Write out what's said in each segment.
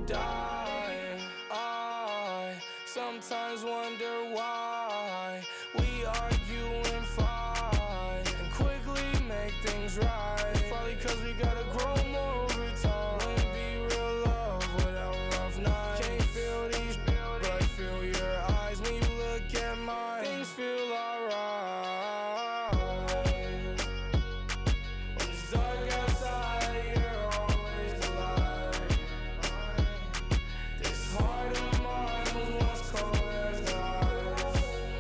die. I sometimes wonder why we argue and fight and quickly make things right. It's probably cause we gotta grow more over time. Wouldn't be real love without rough nights. Can't feel these, but I feel your eyes when you look at mine. Things feel alright. When it's dark outside, you're always the light. This heart of mine was once cold as ice.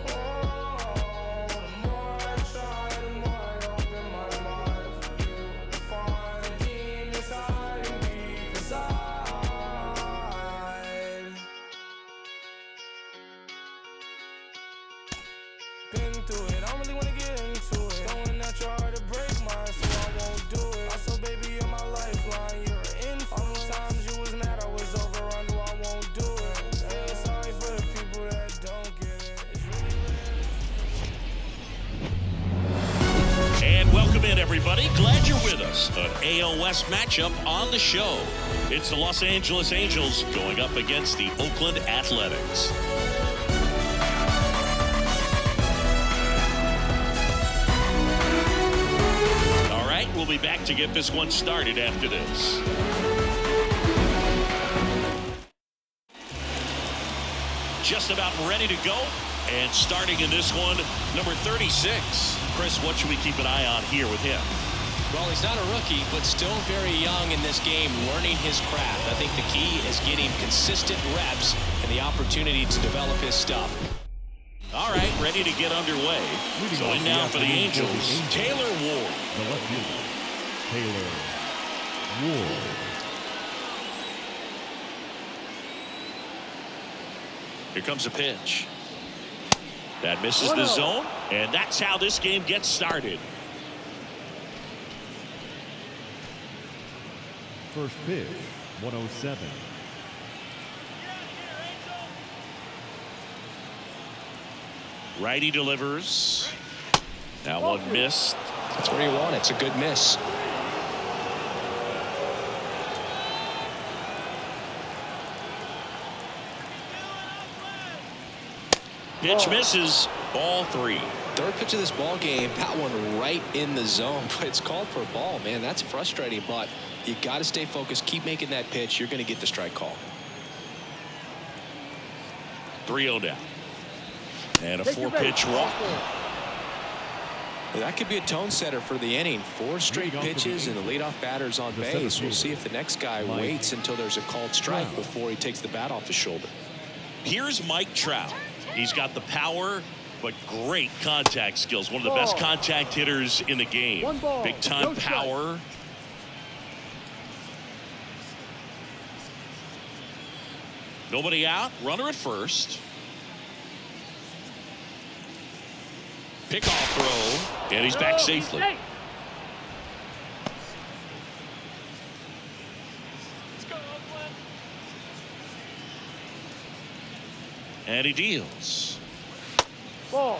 Oh, the more I try, the more I open my mind for you to find the demons hiding deep inside. Been through it, I don't really wanna get into it. Going at your heart to break mine, so I won't do it. I saw baby, you're my lifeline, you're an infant. All those times you was mad, I was over on you, I won't do it. Hey, sorry for the people that don't get it. It's really rare. And welcome in, everybody. Glad you're with us. An AL West matchup on the show. It's the Los Angeles Angels going up against the Oakland Athletics. All right, we'll be back to get this one started after this. Just about ready to go. And starting in this one, number 36. Chris, what should we keep an eye on here with him? Well, he's not a rookie, but still very young in this game, learning his craft. I think the key is getting consistent reps and the opportunity to develop his stuff. All right, ready to get underway. So in now for the Angels, Taylor Ward. The left fielder, Taylor Ward. Here comes a pitch. That misses the zone, and that's how this game gets started. First pitch, 107. Righty delivers. That one missed. That's where you want it. It's a good miss. Pitch misses. Ball 3. Third pitch of this ball game, that one right in the zone, but it's called for a ball, man. That's frustrating, but you got to stay focused. Keep making that pitch. You're going to get the strike call. 3-0 down. And a 4-pitch walk. That could be a tone setter for the inning. 4 straight pitches and the leadoff batter's on base. We'll see if the next guy waits until there's a called strike before he takes the bat off his shoulder. Here's Mike Trout. He's got the power, but great contact skills. One of the best contact hitters in the game. Big time power. Nobody out. Runner at first. Pickoff throw. And he's back safely. Let's go, Oakland. And he deals. Ball.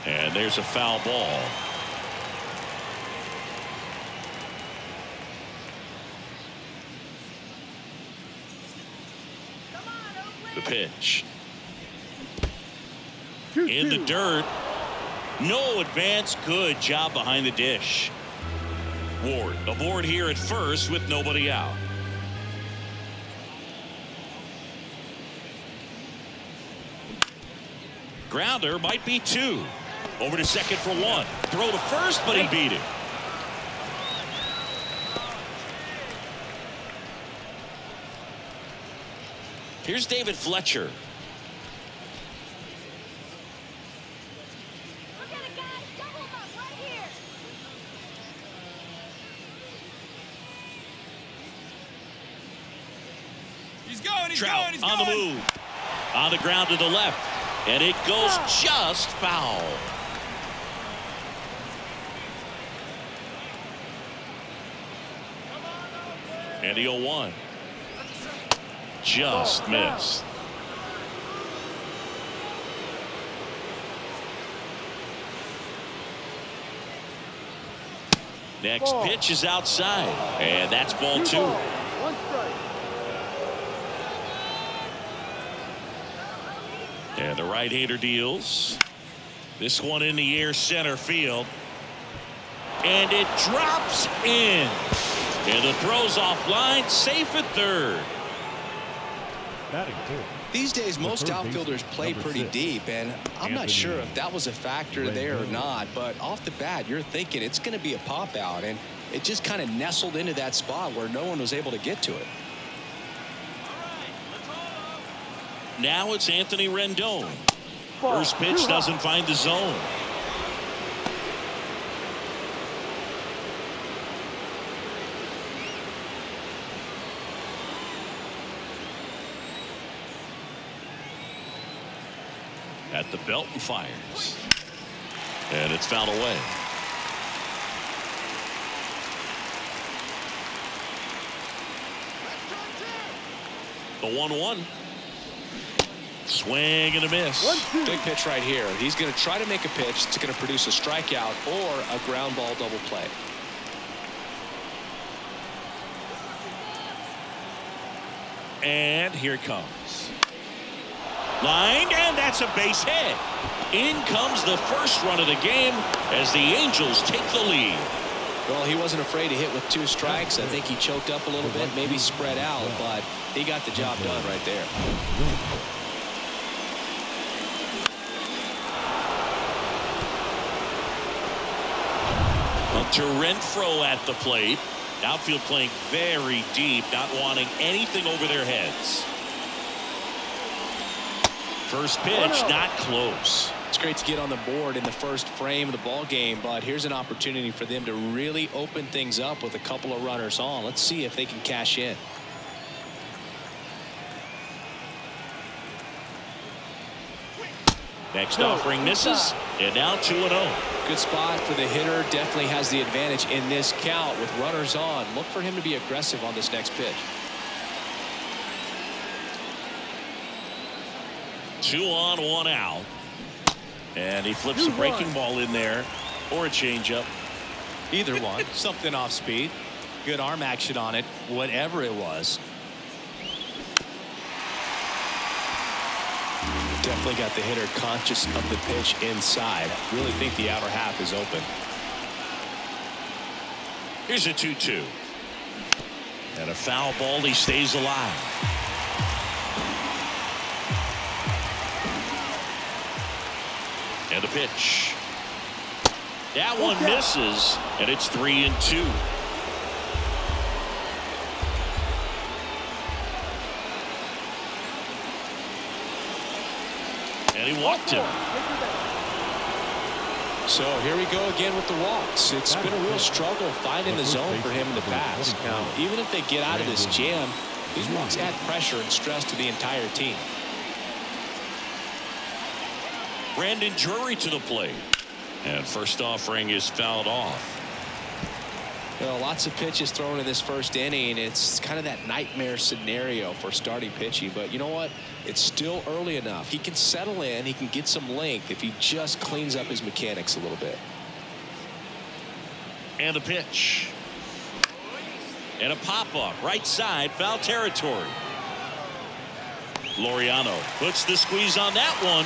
And there's a foul ball. The pitch. In the dirt. No advance. Good job behind the dish. Ward aboard here at first with nobody out. Grounder might be 2. Over to second for 1. Throw to first, but he beat it. Here's David Fletcher. Look at it, guys. Double him up right here. He's going, Trout he's on the move. On the ground to the left. And it goes just foul. And the 0-1. Just missed. Next pitch is outside, and that's ball 2. One strike. And the right-hander deals. This one in the air center field. And it drops in. And the throw's offline, safe at third. Batting 4. These days, most third outfielders baseman, play number pretty 6, deep, and I'm not sure if that was a factor there or Rendon. not, but off the bat, you're thinking it's going to be a pop-out, and it just kind of nestled into that spot where no one was able to get to it. Now it's Anthony Rendon. First pitch doesn't find the zone. At the belt and fires. And it's fouled away. The 1-1. Swing and a miss. Big pitch right here. He's going to try to make a pitch that's going to produce a strikeout or a ground ball double play. And here it comes. Lined, and that's a base hit. In comes the first run of the game as the Angels take the lead. Well, he wasn't afraid to hit with 2 strikes. I think he choked up a little bit, maybe spread out, but he got the job done right there. Hunter Renfroe at the plate. Outfield playing very deep, not wanting anything over their heads. First pitch, not close. It's great to get on the board in the first frame of the ball game, but here's an opportunity for them to really open things up with a couple of runners on. Let's see if they can cash in. Next offering misses, and now 2-0. Good spot for the hitter. Definitely has the advantage in this count with runners on. Look for him to be aggressive on this next pitch. 2 on, 1 out. And he flips a breaking ball in there, or a changeup. Either one. Something off speed. Good arm action on it, whatever it was. Definitely got the hitter conscious of the pitch inside. Really think the outer half is open. Here's a 2-2. And a foul ball, he stays alive. And a pitch. That one misses, and it's 3-2. And he walked him. So here we go again with the walks. It's been a real struggle finding the zone for him in the past. Now, even if they get out of this jam, these walks add pressure and stress to the entire team. Brandon Drury to the plate. And first offering is fouled off. Well, lots of pitches thrown in this first inning. It's kind of that nightmare scenario for starting pitching. But you know what? It's still early enough. He can settle in. He can get some length if he just cleans up his mechanics a little bit. And a pitch. And a pop-up. Right side. Foul territory. Laureano puts the squeeze on that one.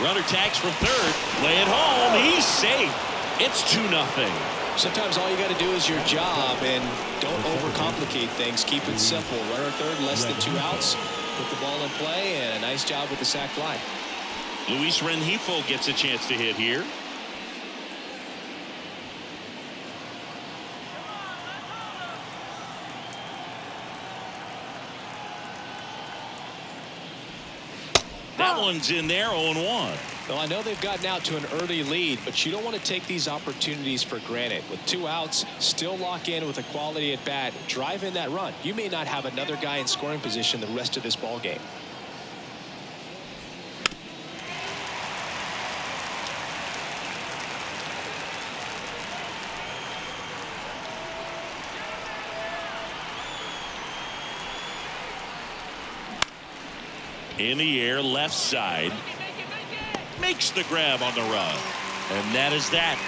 Runner tags from third. Play it home. He's safe. It's 2-0. Sometimes all you got to do is your job and don't overcomplicate things. Keep it simple. Runner third, less than 2 outs. Put the ball in play, and a nice job with the sac fly. Luis Rengifo gets a chance to hit here. That one's in there, 0-1. Well, I know they've gotten out to an early lead, but you don't want to take these opportunities for granted. With 2 outs, still lock in with a quality at bat, drive in that run. You may not have another guy in scoring position the rest of this ball game. In the air, left side. Makes the grab on the run. And that is that.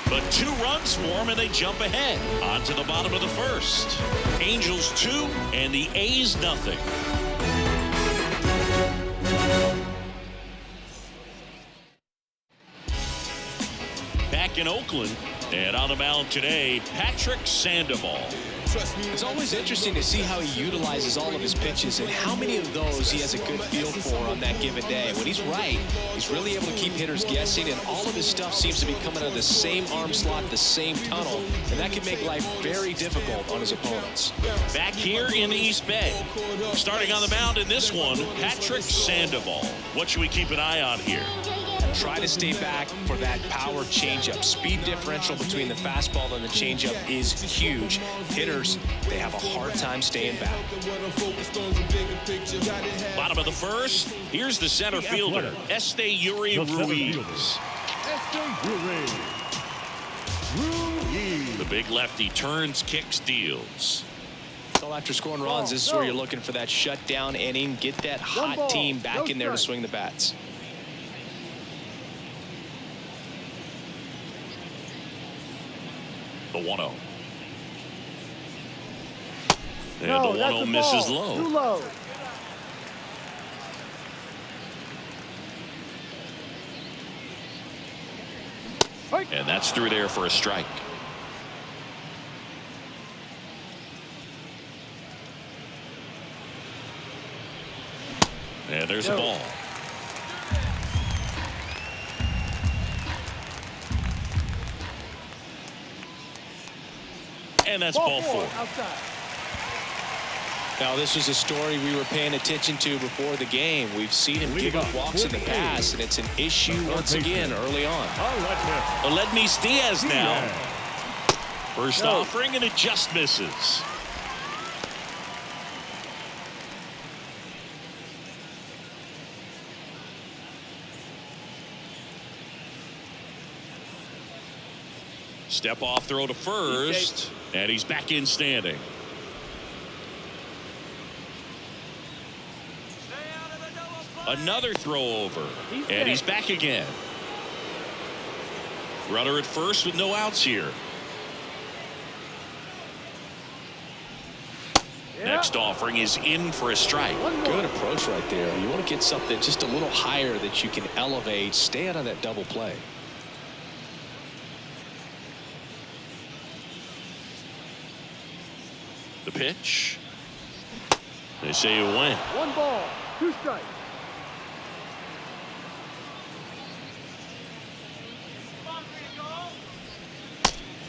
But 2 runs for them, and they jump ahead. On to the bottom of the first. Angels 2 and the A's nothing. Back in Oakland, and on the mound today, Patrick Sandoval. It's always interesting to see how he utilizes all of his pitches and how many of those he has a good feel for on that given day. When he's right, he's really able to keep hitters guessing, and all of his stuff seems to be coming out of the same arm slot, the same tunnel, and that can make life very difficult on his opponents. Back here in the East Bay, starting on the mound in this one, Patrick Sandoval. What should we keep an eye on here? Try to stay back for that power changeup. Speed differential between the fastball and the changeup is huge. Hitters, they have a hard time staying back. Bottom of the first, here's the center fielder, Yuri Ruiz. The big lefty turns, kicks, deals. So after scoring runs, this is where you're looking for that shutdown inning. Get that hot team back in there to swing the bats. The 1-0. And the 1-0 misses low. Too low. And that's through there for a strike. And there's a ball. And that's ball 4. Outside. Now, this was a story we were paying attention to before the game. We've seen him give up walks in the past, and it's an issue once again early on. Aledmys Diaz now. First offering, and it just misses. Step off throw to first, and he's back in standing. Another throw over, and he's back again. Runner at first with no outs here. Next offering is in for a strike. Good approach right there. You want to get something just a little higher that you can elevate. Stay out of that double play. The pitch. They say it went. 1 ball, 2 strikes.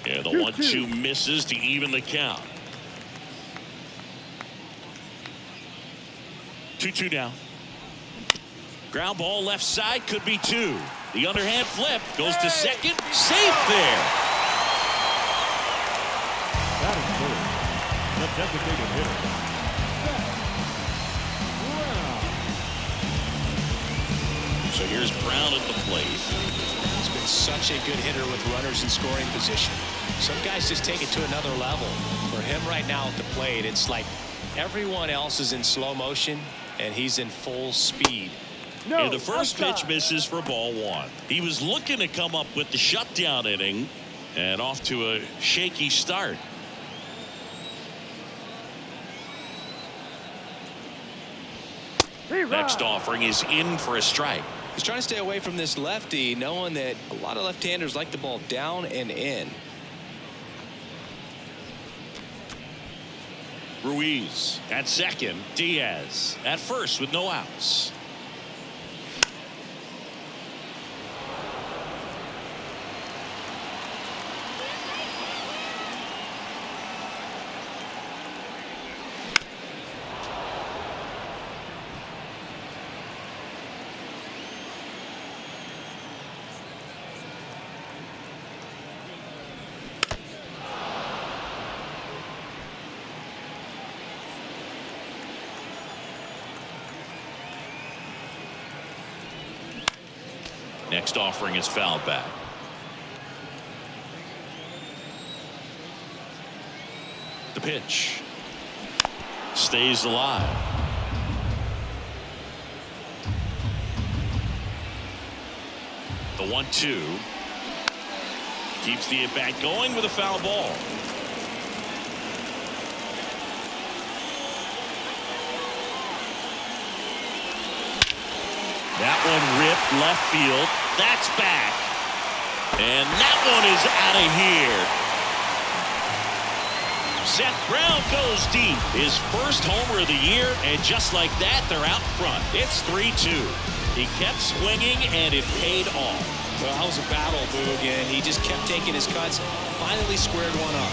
Yeah, the 1-2 misses to even the count. 2-2 now. Ground ball left side, could be 2. The underhand flip goes to second. Safe there. That is good. The designated hitter. So here's Brown at the plate. He's been such a good hitter with runners in scoring position. Some guys just take it to another level. For him right now at the plate, it's like everyone else is in slow motion, and he's in full speed. And the first pitch misses for ball 1. He was looking to come up with the shutdown inning, and off to a shaky start. Next offering is in for a strike. He's trying to stay away from this lefty, knowing that a lot of left-handers like the ball down and in. Ruiz at second. Diaz at first with no outs. Next offering is fouled back. The pitch stays alive. The 1-2. Keeps the at-bat going with a foul ball. That one ripped left field. That's back. And that one is out of here. Seth Brown goes deep. His first homer of the year, and just like that, they're out front. It's 3-2. He kept swinging, and it paid off. Well, that was a battle, Boog, and he just kept taking his cuts. Finally squared one up.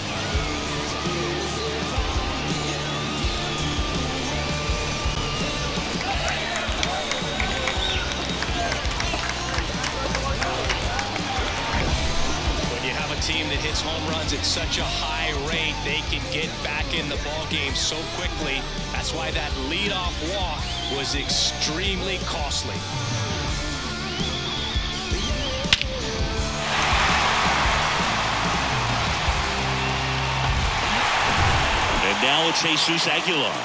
Team that hits home runs at such a high rate, they can get back in the ball game so quickly. That's why that leadoff walk was extremely costly. And now it's Jesus Aguilar.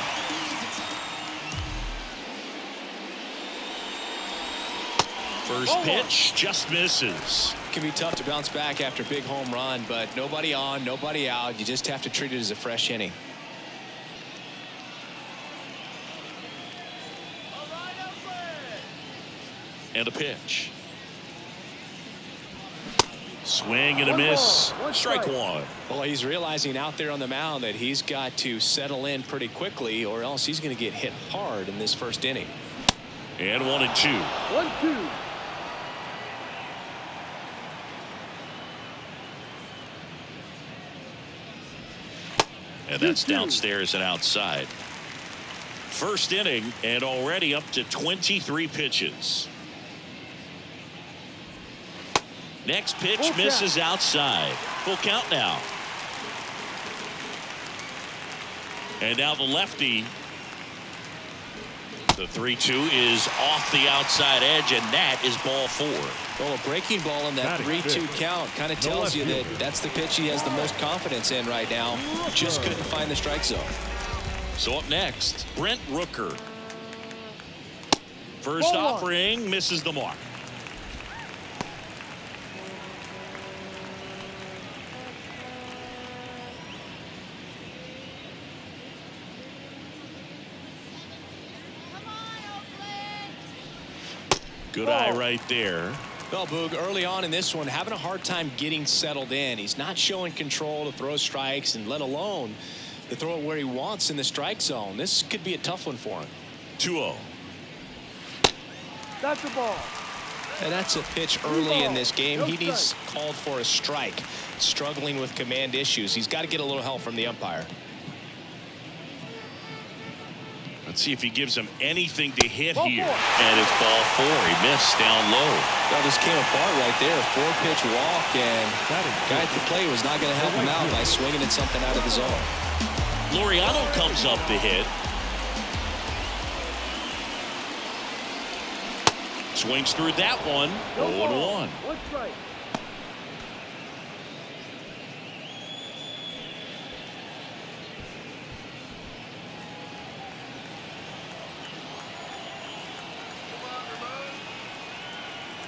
First pitch just misses. It can be tough to bounce back after a big home run, but nobody on, nobody out. You just have to treat it as a fresh inning. And a pitch. Swing and a miss. Strike one. Well, he's realizing out there on the mound that he's got to settle in pretty quickly, or else he's going to get hit hard in this first inning. And 1-2. 1-2. And that's downstairs and outside. First inning and already up to 23 pitches. Next pitch misses outside. Full count now. And now the lefty. The 3-2 is off the outside edge, and that is ball 4. Well, a breaking ball in that 3-2 count kind of tells you that that's the pitch he has the most confidence in right now. Just couldn't find the strike zone. So up next, Brent Rooker. First offering misses the mark. Good eye right there. Well, Boog, early on in this one, having a hard time getting settled in. He's not showing control to throw strikes, and let alone to throw it where he wants in the strike zone. This could be a tough one for him. 2-0. That's the ball. And that's a pitch early in this game. He needs called for a strike. Struggling with command issues. He's got to get a little help from the umpire. Let's see if he gives him anything to hit here. And it's ball 4. He missed down low. Well, this came apart right there. 4-pitch walk, and guy at the plate was not going to help him out by swinging at something out of the zone. Laureano comes up to hit. Swings through that one. 0-1. One strike.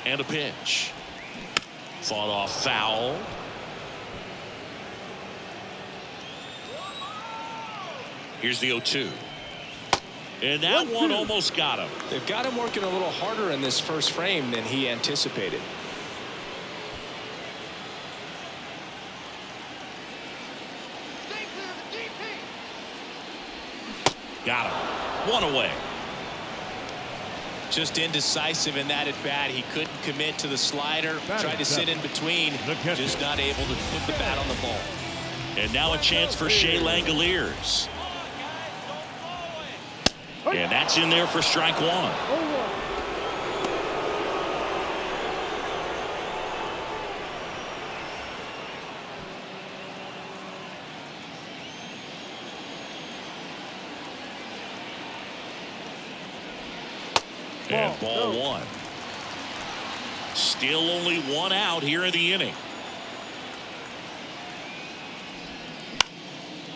And a pitch. Fought off foul. Here's the 0-2. And that one almost got him. They've got him working a little harder in this first frame than he anticipated. Got him. One away. Just indecisive in that at bat. He couldn't commit to the slider. Tried to sit in between. Just not able to put the bat on the ball. And now a chance for Shea Langoliers. And that's in there for strike one. And ball 1. Still only one out here in the inning.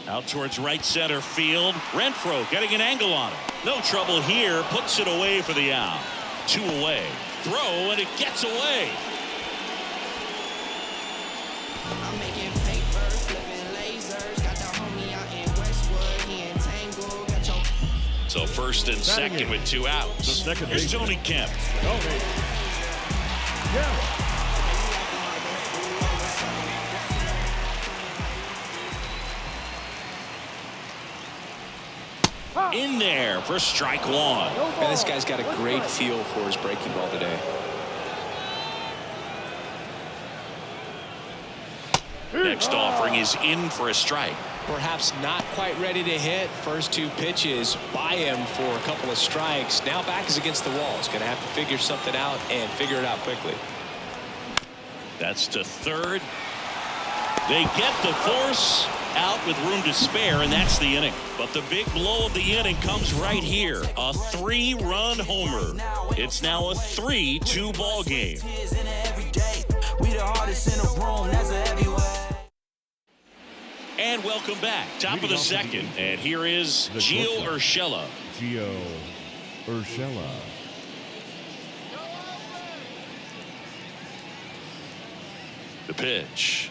Out towards right center field. Renfroe getting an angle on it. No trouble here. Puts it away for the out. 2 away. Throw, and it gets away. So first and second with 2 outs. The second Here's baseman. Tony Kemp. Tony. Yeah. In there for strike 1. Man, this guy's got a great feel for his breaking ball today. Next offering is in for a strike. Perhaps not quite ready to hit. First 2 pitches by him for a couple of strikes. Now back is against the wall. He's going to have to figure something out and figure it out quickly. That's to third. They get the force out with room to spare, and that's the inning. But the big blow of the inning comes right here. A 3-run homer. It's now a 3-2 ball game. And welcome back. Top of the second. And here is Gio Urshela. Gio Urshela. The pitch.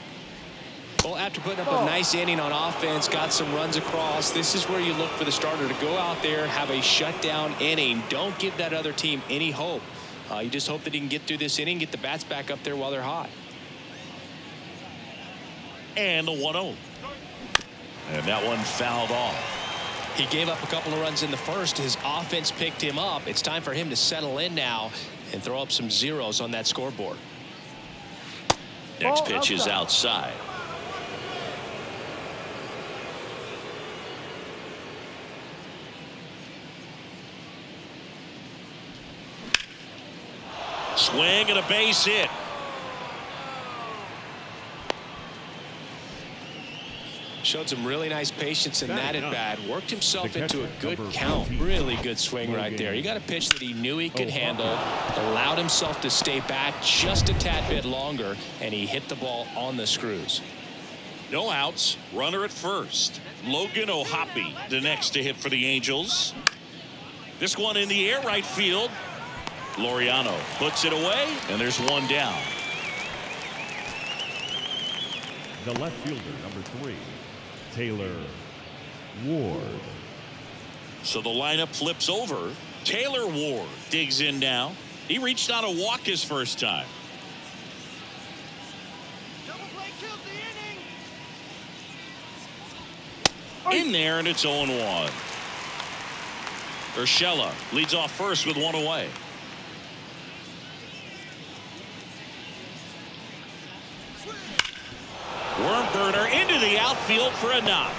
Well, after putting up a nice inning on offense, got some runs across, this is where you look for the starter to go out there, have a shutdown inning. Don't give that other team any hope. You just hope that he can get through this inning, get the bats back up there while they're hot. And the 1-0. And that one fouled off. He gave up a couple of runs in the first. His offense picked him up. It's time for him to settle in now and throw up some zeros on that scoreboard. Next pitch is outside. Swing and a base hit. Showed some really nice patience in that at bat. Worked himself The into a catcher, good number count. 14. Really good swing right there. He got a pitch that he knew he could handle, allowed himself to stay back just a tad bit longer, and he hit the ball on the screws. No outs. Runner at first. Logan O'Hoppe, the next to hit for the Angels. This one in the air, right field. Laureano puts it away, and there's one down. The left fielder, number 3, Taylor Ward. So the lineup flips over. Taylor Ward digs in now. He reached out a walk his first time. Double play killed the inning. In there, and it's 0-1. Urshela leads off first with one away. Worm burner into the outfield for a knock.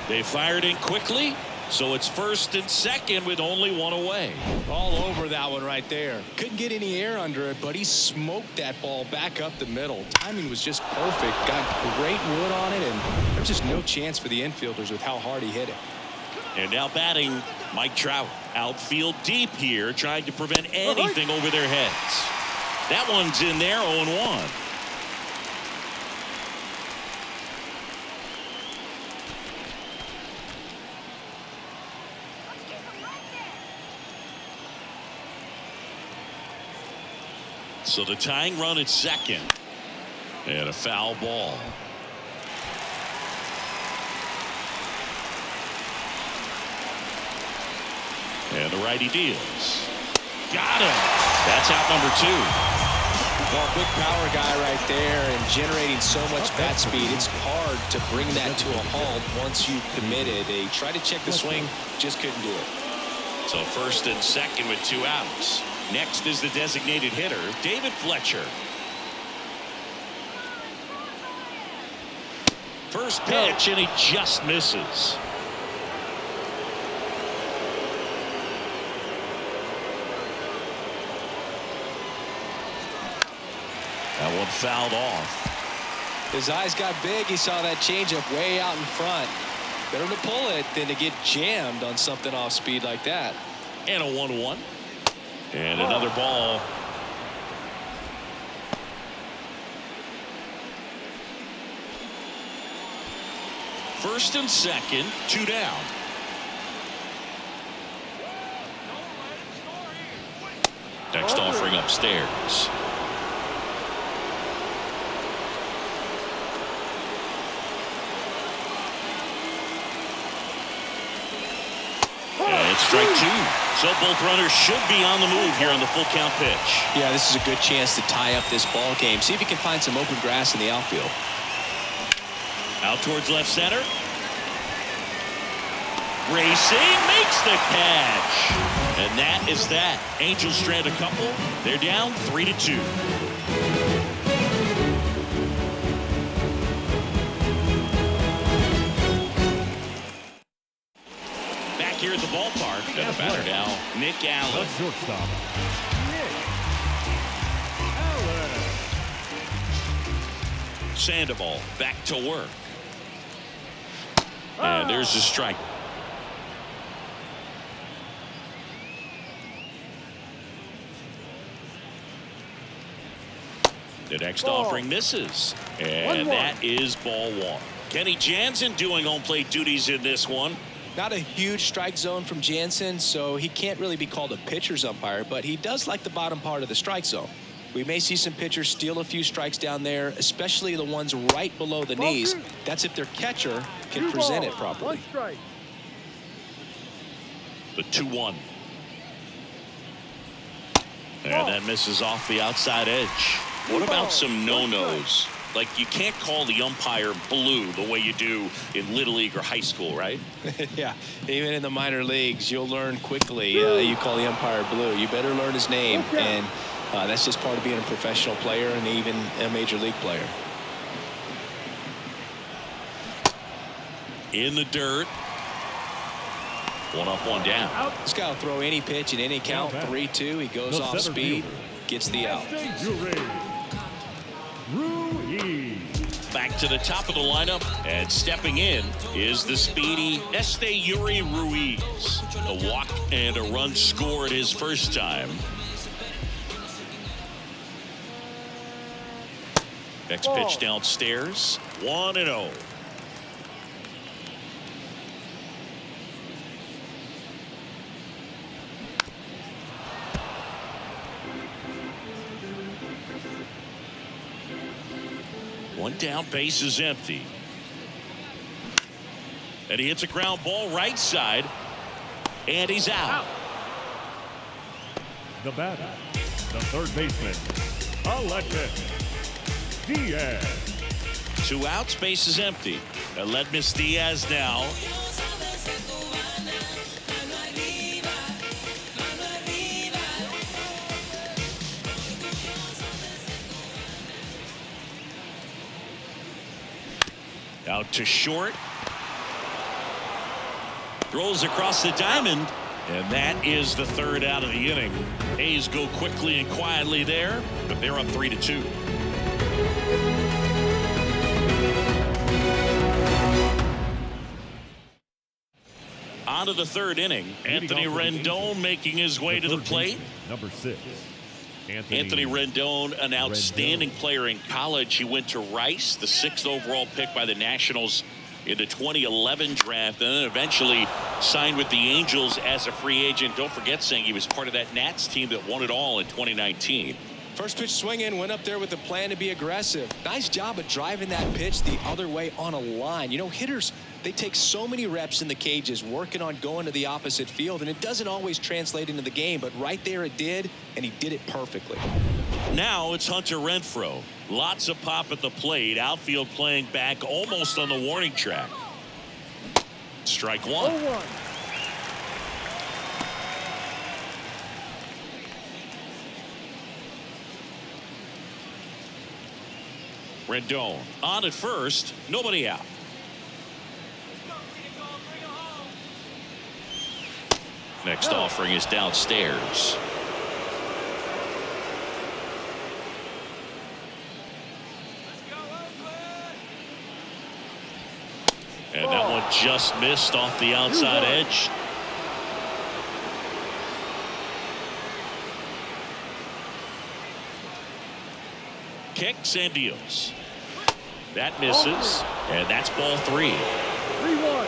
They fired in quickly, so it's first and second with only one away. All over that one right there. Couldn't get any air under it, but he smoked that ball back up the middle. Timing was just perfect. Got great wood on it, and there's just no chance for the infielders with how hard he hit it. And now batting, Mike Trout. Outfield deep here, trying to prevent anything over their heads. That one's in there, 0-1. So the tying run at second. And a foul ball. And the righty deals. Got him. That's out number 2. Well, big power guy right there and generating so much bat speed. It's hard to bring that to a halt once you've committed. They tried to check the swing, just couldn't do it. So first and second with 2 outs. Next is the designated hitter, David Fletcher. First pitch, and he just misses. That one fouled off. His eyes got big. He saw that changeup way out in front. Better to pull it than to get jammed on something off speed like that. And a 1-1. And another ball. First and second, 2 down. Next offering upstairs. And strike two. So both runners should be on the move here on the full count pitch. Yeah, this is a good chance to tie up this ball game. See if he can find some open grass in the outfield. Out towards left center. Racing, makes the catch. And that is that. Angels strand a couple. They're down 3-2. Back here at the ballpark. Got a batter now. Nick Allen. The shortstop, Nick Allen. Sandoval back to work. And there's the strike. The next offering misses. And that is ball one. Kenny Jansen doing home plate duties in this one. Not a huge strike zone from Jansen, so he can't really be called a pitcher's umpire, but he does like the bottom part of the strike zone. We may see some pitchers steal a few strikes down there, especially the ones right below the knees. That's if their catcher can present it properly. The 2-1. And that misses off the outside edge. What about some no-nos? Like, you can't call the umpire blue the way you do in Little League or high school, right? Yeah, even in the minor leagues, you'll learn quickly you call the umpire blue. You better learn his name, and that's just part of being a professional player and even a major league player. In the dirt. One up, one down. This guy will throw any pitch in any count. 3-2. He goes off speed, gets the out. Back to the top of the lineup, and stepping in is the speedy Yuri Ruiz. A walk and a run scored his first time. Next pitch downstairs, 1-0. One down, base is empty. And he hits a ground ball right side. And he's out. The batter, the third baseman, Oller. Diaz. 2 outs, base is empty. Aledmus Diaz now. Out to short. Throws across the diamond. And that is the third out of the inning. A's go quickly and quietly there, but they're up 3-2. On to the third inning. Anthony Rendon making his way to the plate. Number 6. Anthony Rendon, an outstanding player in college. He went to Rice, the 6th overall pick by the Nationals in the 2011 draft, and then eventually signed with the Angels as a free agent. Don't forget, saying he was part of that Nats team that won it all in 2019. First pitch swinging, went up there with a plan to be aggressive. Nice job of driving that pitch the other way on a line. You know, hitters, they take so many reps in the cages working on going to the opposite field, and it doesn't always translate into the game, but right there it did, and he did it perfectly. Now it's Hunter Renfroe. Lots of pop at the plate. Outfield playing back almost on the warning track. Strike one. 0-1. Rendon on at first. Nobody out. Next offering is downstairs. And that one just missed off the outside edge. Kicks and deals. That misses, and that's ball 3. 3-1.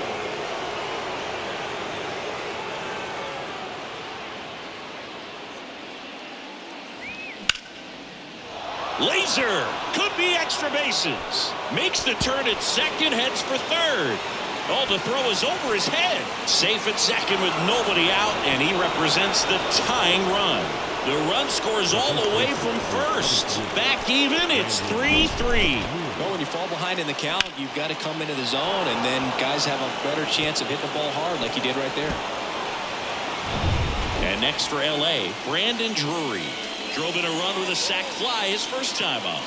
Laser could be extra bases. Makes the turn at second, heads for third. Oh, the throw is over his head. Safe at second with nobody out, and he represents the tying run. The run scores all the way from first. Back even, it's 3-3. Well, when you fall behind in the count, you've got to come into the zone, and then guys have a better chance of hitting the ball hard like he did right there. And next for L.A., Brandon Drury. Drove in a run with a sac fly his first time out.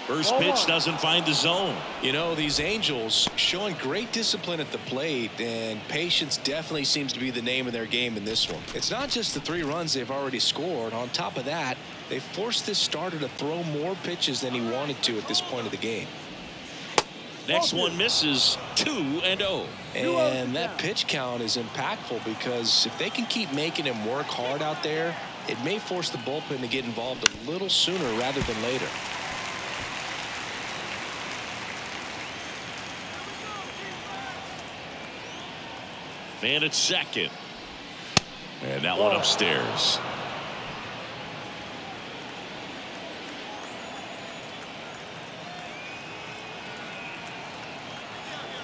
First pitch doesn't find the zone. You know, these Angels showing great discipline at the plate, and patience definitely seems to be the name of their game in this one. It's not just the 3 runs they've already scored. On top of that, they forced this starter to throw more pitches than he wanted to at this point of the game. Next one misses, 2-0. And that pitch count is impactful because if they can keep making him work hard out there, it may force the bullpen to get involved a little sooner rather than later. Man at second. And that one upstairs.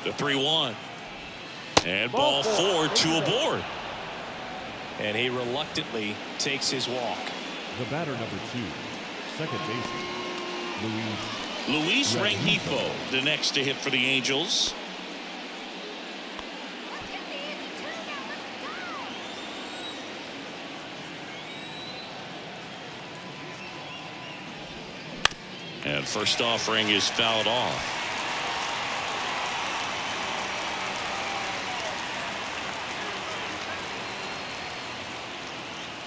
The 3-1. And ball 4, 2 aboard. And he reluctantly takes his walk. The batter number 2, second baseman, Luis Rengifo, the next to hit for the Angels. And first offering is fouled off.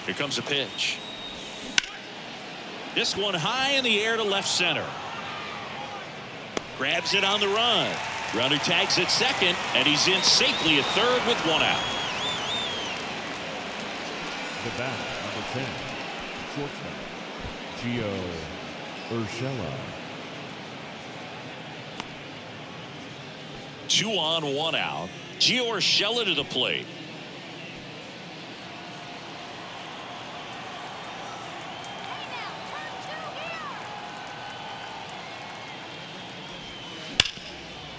Here comes a pitch. This one high in the air to left center. Grabs it on the run. Runner tags at second, and he's in safely at third with 1 out. the bat, number 10, shortstop, Gio Urshela. 2 on, 1 out. Gio Urshela to the plate.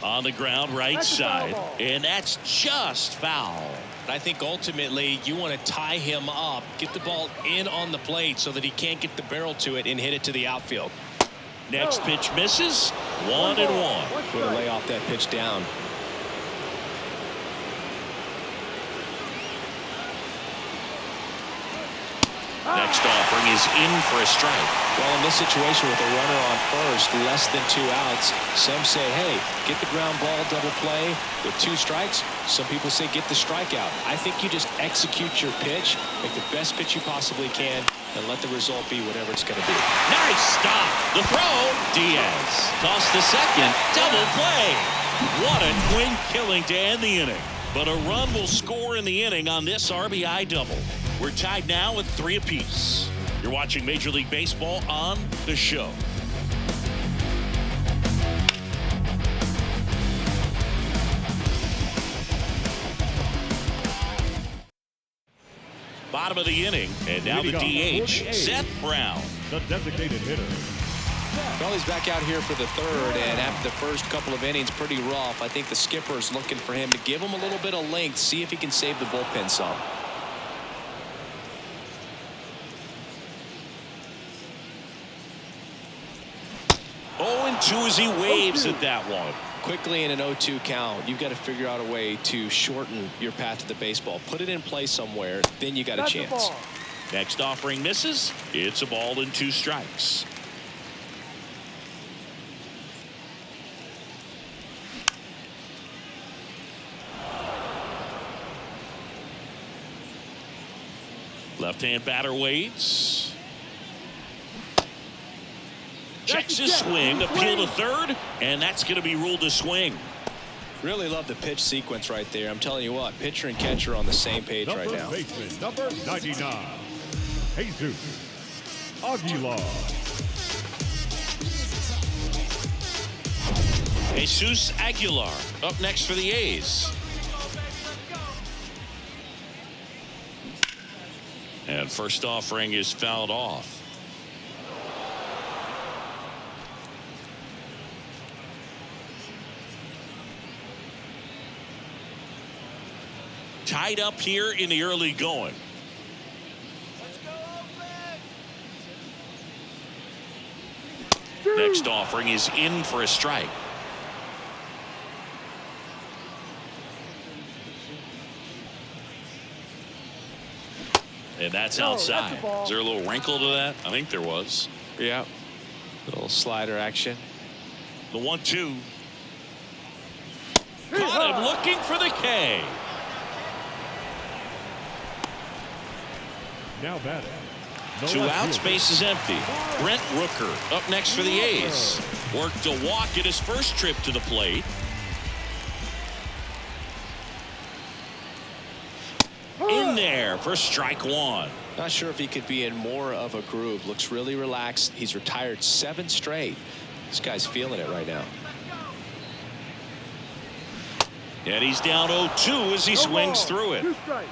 On the ground, right side, and that's just foul. I think ultimately you want to tie him up, get the ball in on the plate so that he can't get the barrel to it and hit it to the outfield. Next pitch misses. 1-1. Going to lay off that pitch down. Next offering is in for a strike. Well, in this situation with a runner on first, less than 2 outs, some say, hey, get the ground ball double play with 2 strikes. Some people say get the strikeout. I think you just execute your pitch, make the best pitch you possibly can, and let the result be whatever it's going to be. Nice stop. The throw. Diaz. Toss to second. Double play. What a clean killing to end the inning. But a run will score in the inning on this RBI double. We're tied now with 3 apiece. You're watching Major League Baseball on The Show. Bottom of the inning, and now the DH, Seth Brown. The designated hitter. Well, he's back out here for the 3rd, and after the first couple of innings, pretty rough. I think the skipper's looking for him to give him a little bit of length, see if he can save the bullpen some. As he waves at that one. Quickly in an 0-2 count, you've got to figure out a way to shorten your path to the baseball. Put it in play somewhere, then you got a chance. Next offering misses. It's a ball and 2 strikes. Left-hand batter waits. Checks his swing, appeal to third, and that's going to be ruled a swing. Really love the pitch sequence right there. I'm telling you what, pitcher and catcher are on the same page right now. Baseman, number 99, Jesus Aguilar. Jesus Aguilar up next for the A's. And first offering is fouled off. tied up here in the early going. Let's go, Oakland. Next offering is in for a strike. And that's outside. Is there a little wrinkle to that? I think there was. Yeah. Little slider action. The 1-2. Caught him looking for the K. Now batting. No 2 left outs, field. base is empty. Brent Rooker up next for the A's. Worked a walk at his first trip to the plate. In there for strike 1. Not sure if he could be in more of a groove. Looks really relaxed. He's retired 7 straight. This guy's feeling it right now. And he's down 0-2 as he swings through it. 2 strikes.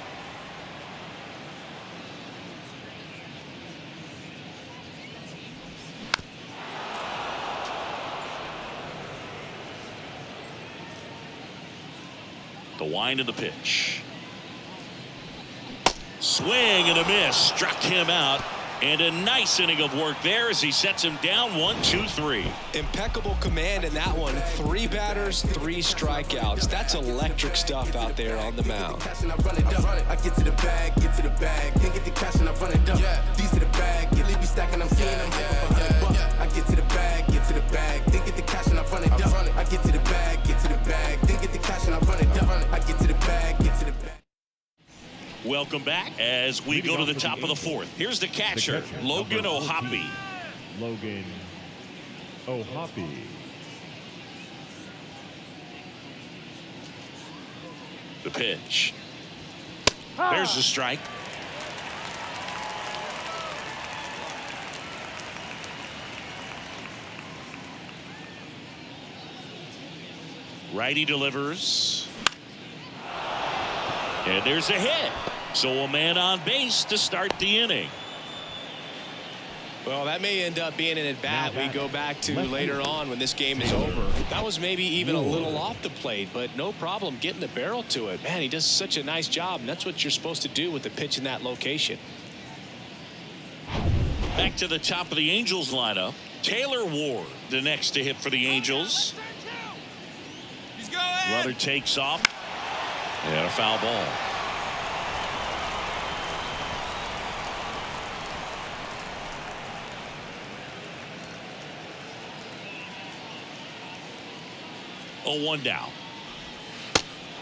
The wind of the pitch. Swing and a miss. Struck him out. And a nice inning of work there as he sets him down 1-2-3. Impeccable command in that one. 3 batters, 3 strikeouts. That's electric stuff out there on the mound. I get to the bag, then get the cash and I run it up. These to the bag, get Libby stacking, I'm seeing them hyper for $100. I get to the bag, then get the cash and I run it up. I get to the bag, then get the cash and I run it up. I get to the bag, Welcome back as we go to the top of the 4th. Here's the catcher, Logan O'Hoppe. Logan O'Hoppe. The pitch. There's the strike. Righty delivers. And there's a hit. So a man on base to start the inning. Well, that may end up being an at-bat we go back to later on when this game is over. That was maybe even a little off the plate, but no problem getting the barrel to it. Man, he does such a nice job, and that's what you're supposed to do with the pitch in that location. Back to the top of the Angels lineup. Taylor Ward, the next to hit for the Angels. He's going. Runner takes off. And a foul ball. Oh, 1 down.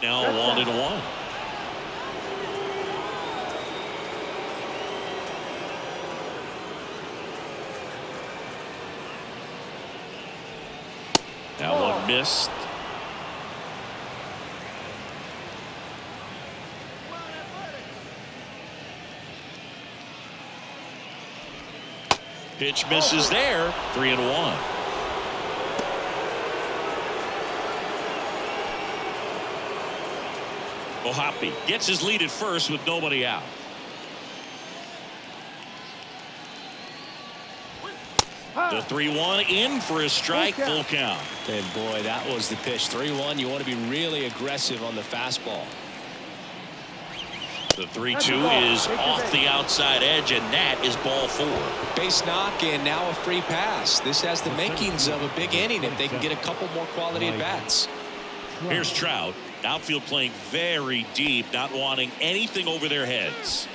Now 1-1. Now 1 missed. Pitch misses there. 3-1. O'Hoppe gets his lead at first with nobody out. The 3-1 in for a strike, full count. And boy, that was the pitch. 3-1. You want to be really aggressive on the fastball. The 3-2 is off the outside edge, and that is ball 4. Base knock and now a free pass. This has the makings of a big inning if they can get a couple more quality at bats. Here's Trout. Outfield playing very deep, not wanting anything over their heads.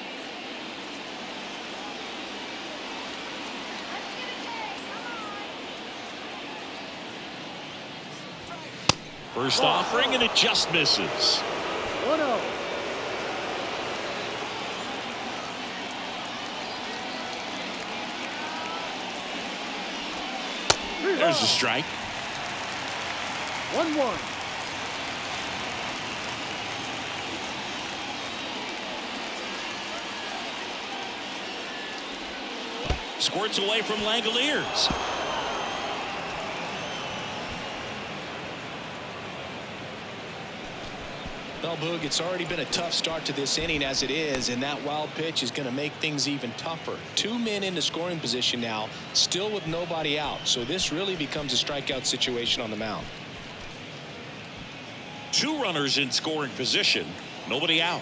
First offering, and it just misses. 1-0. There's a strike. 1-1. Squirts away from Langoliers. Well, Boog, it's already been a tough start to this inning as it is, and that wild pitch is going to make things even tougher. 2 men into scoring position now, still with nobody out. So this really becomes a strikeout situation on the mound. 2 runners in scoring position. Nobody out.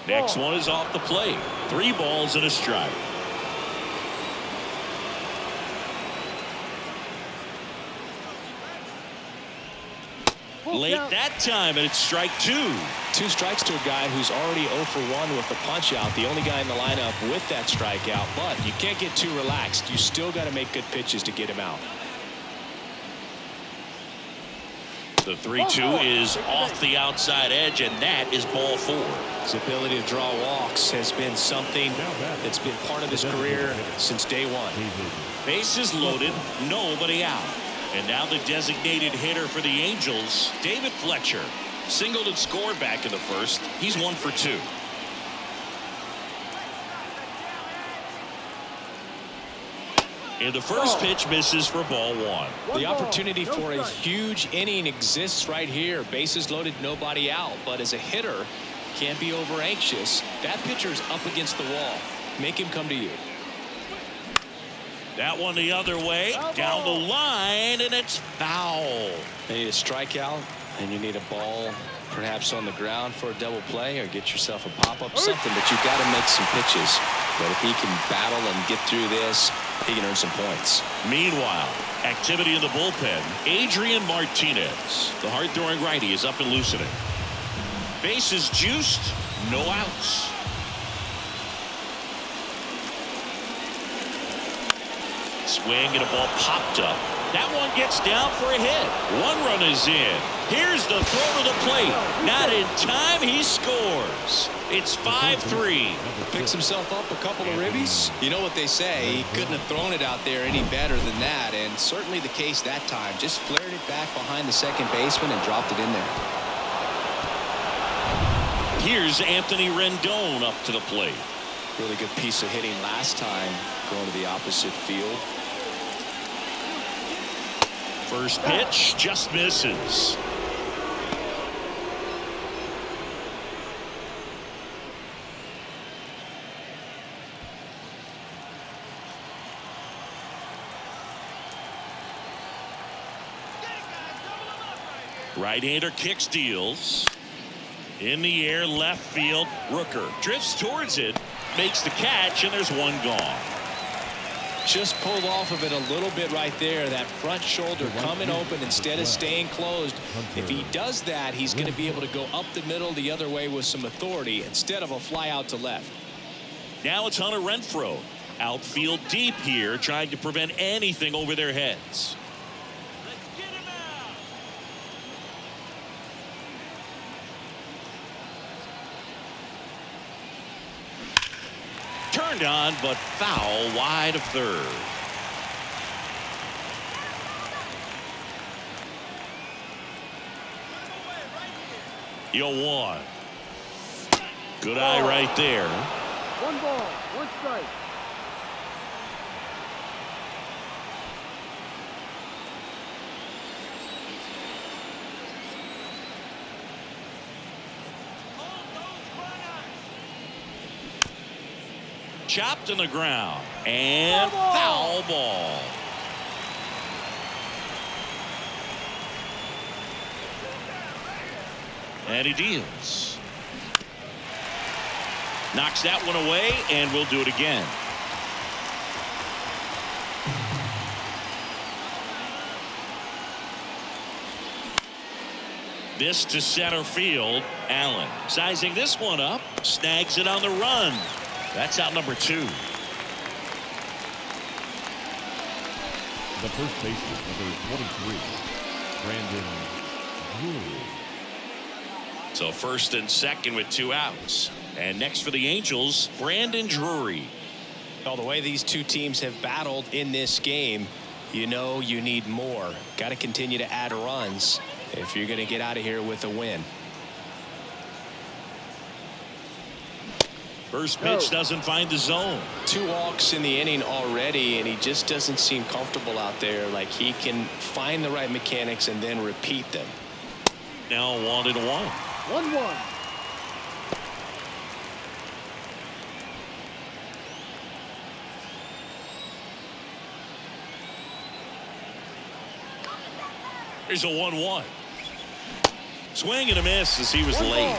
Next one is off the plate. 3 balls and a strike. Late that time, and it's strike 2. 2 strikes to a guy who's already 0 for 1 with the punch out. The only guy in the lineup with that strikeout. But you can't get too relaxed. You still got to make good pitches to get him out. The 3-2 is off the outside edge, and that is ball 4. His ability to draw walks has been something that's been part of his career since day 1. Bases loaded, nobody out. And now the designated hitter for the Angels, David Fletcher. Singled and scored back in the first. He's 1 for 2. And the first pitch misses for ball 1. The opportunity for a huge inning exists right here. Bases loaded, nobody out. But as a hitter, can't be over anxious. That pitcher's up against the wall. Make him come to you. That one the other way, down the line, and it's foul. You need a strikeout, and you need a ball perhaps on the ground for a double play, or get yourself a pop-up, something. But you've got to make some pitches. But if he can battle and get through this, he can earn some points. Meanwhile, activity in the bullpen. Adrian Martinez, the hard-throwing righty, is up and loosening. Bases juiced, no outs. Swing and a ball popped up. That one gets down for a hit. 1 run is in. Here's the throw to the plate. Not in time. He scores. It's 5-3. Picks himself up a couple of ribbies. You know what they say. He couldn't have thrown it out there any better than that. And certainly the case that time. Just flared it back behind the second baseman and dropped it in there. Here's Anthony Rendon up to the plate. Really good piece of hitting last time, going to the opposite field. First pitch just misses. Right-hander kicks, deals. In the air, left field. Rooker drifts towards it, makes the catch, and there's 1 gone. Just pulled off of it a little bit right there. That front shoulder coming open instead of staying closed. If he does that, he's going to be able to go up the middle the other way with some authority instead of a fly out to left. Now it's Hunter Renfroe. Outfield deep here, trying to prevent anything over their heads. Let's get him out. Turned on, but foul wide of third. You'll one. Good eye right there. 1 ball, 1 strike. Chopped in the ground and foul ball. And he deals. Knocks that one away, and we'll do it again. This to center field. Allen sizing this one up, snags it on the run. That's out number 2. The first baseman, number 23, Brandon Drury. So first and second with 2 outs. And next for the Angels, Brandon Drury. Well, the way these two teams have battled in this game, you know you need more. Got to continue to add runs if you're going to get out of here with a win. First pitch doesn't find the zone. 2 walks in the inning already, and he just doesn't seem comfortable out there. Like he can find the right mechanics and then repeat them. Now 1-1. 1-1. There's a 1-1. Swing and a miss as he was late.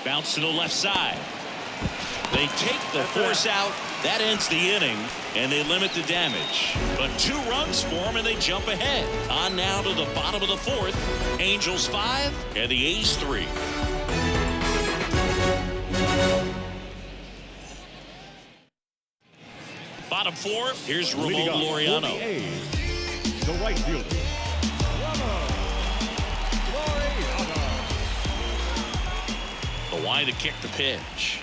Bounce to the left side. They take the force out. That ends the inning, and they limit the damage. But 2 runs for them, and they jump ahead. On now to the bottom of the 4th. Angels 5 and the A's 3. Bottom 4, here's Ramon Laureano. The right fielder. The wide to kick the pitch.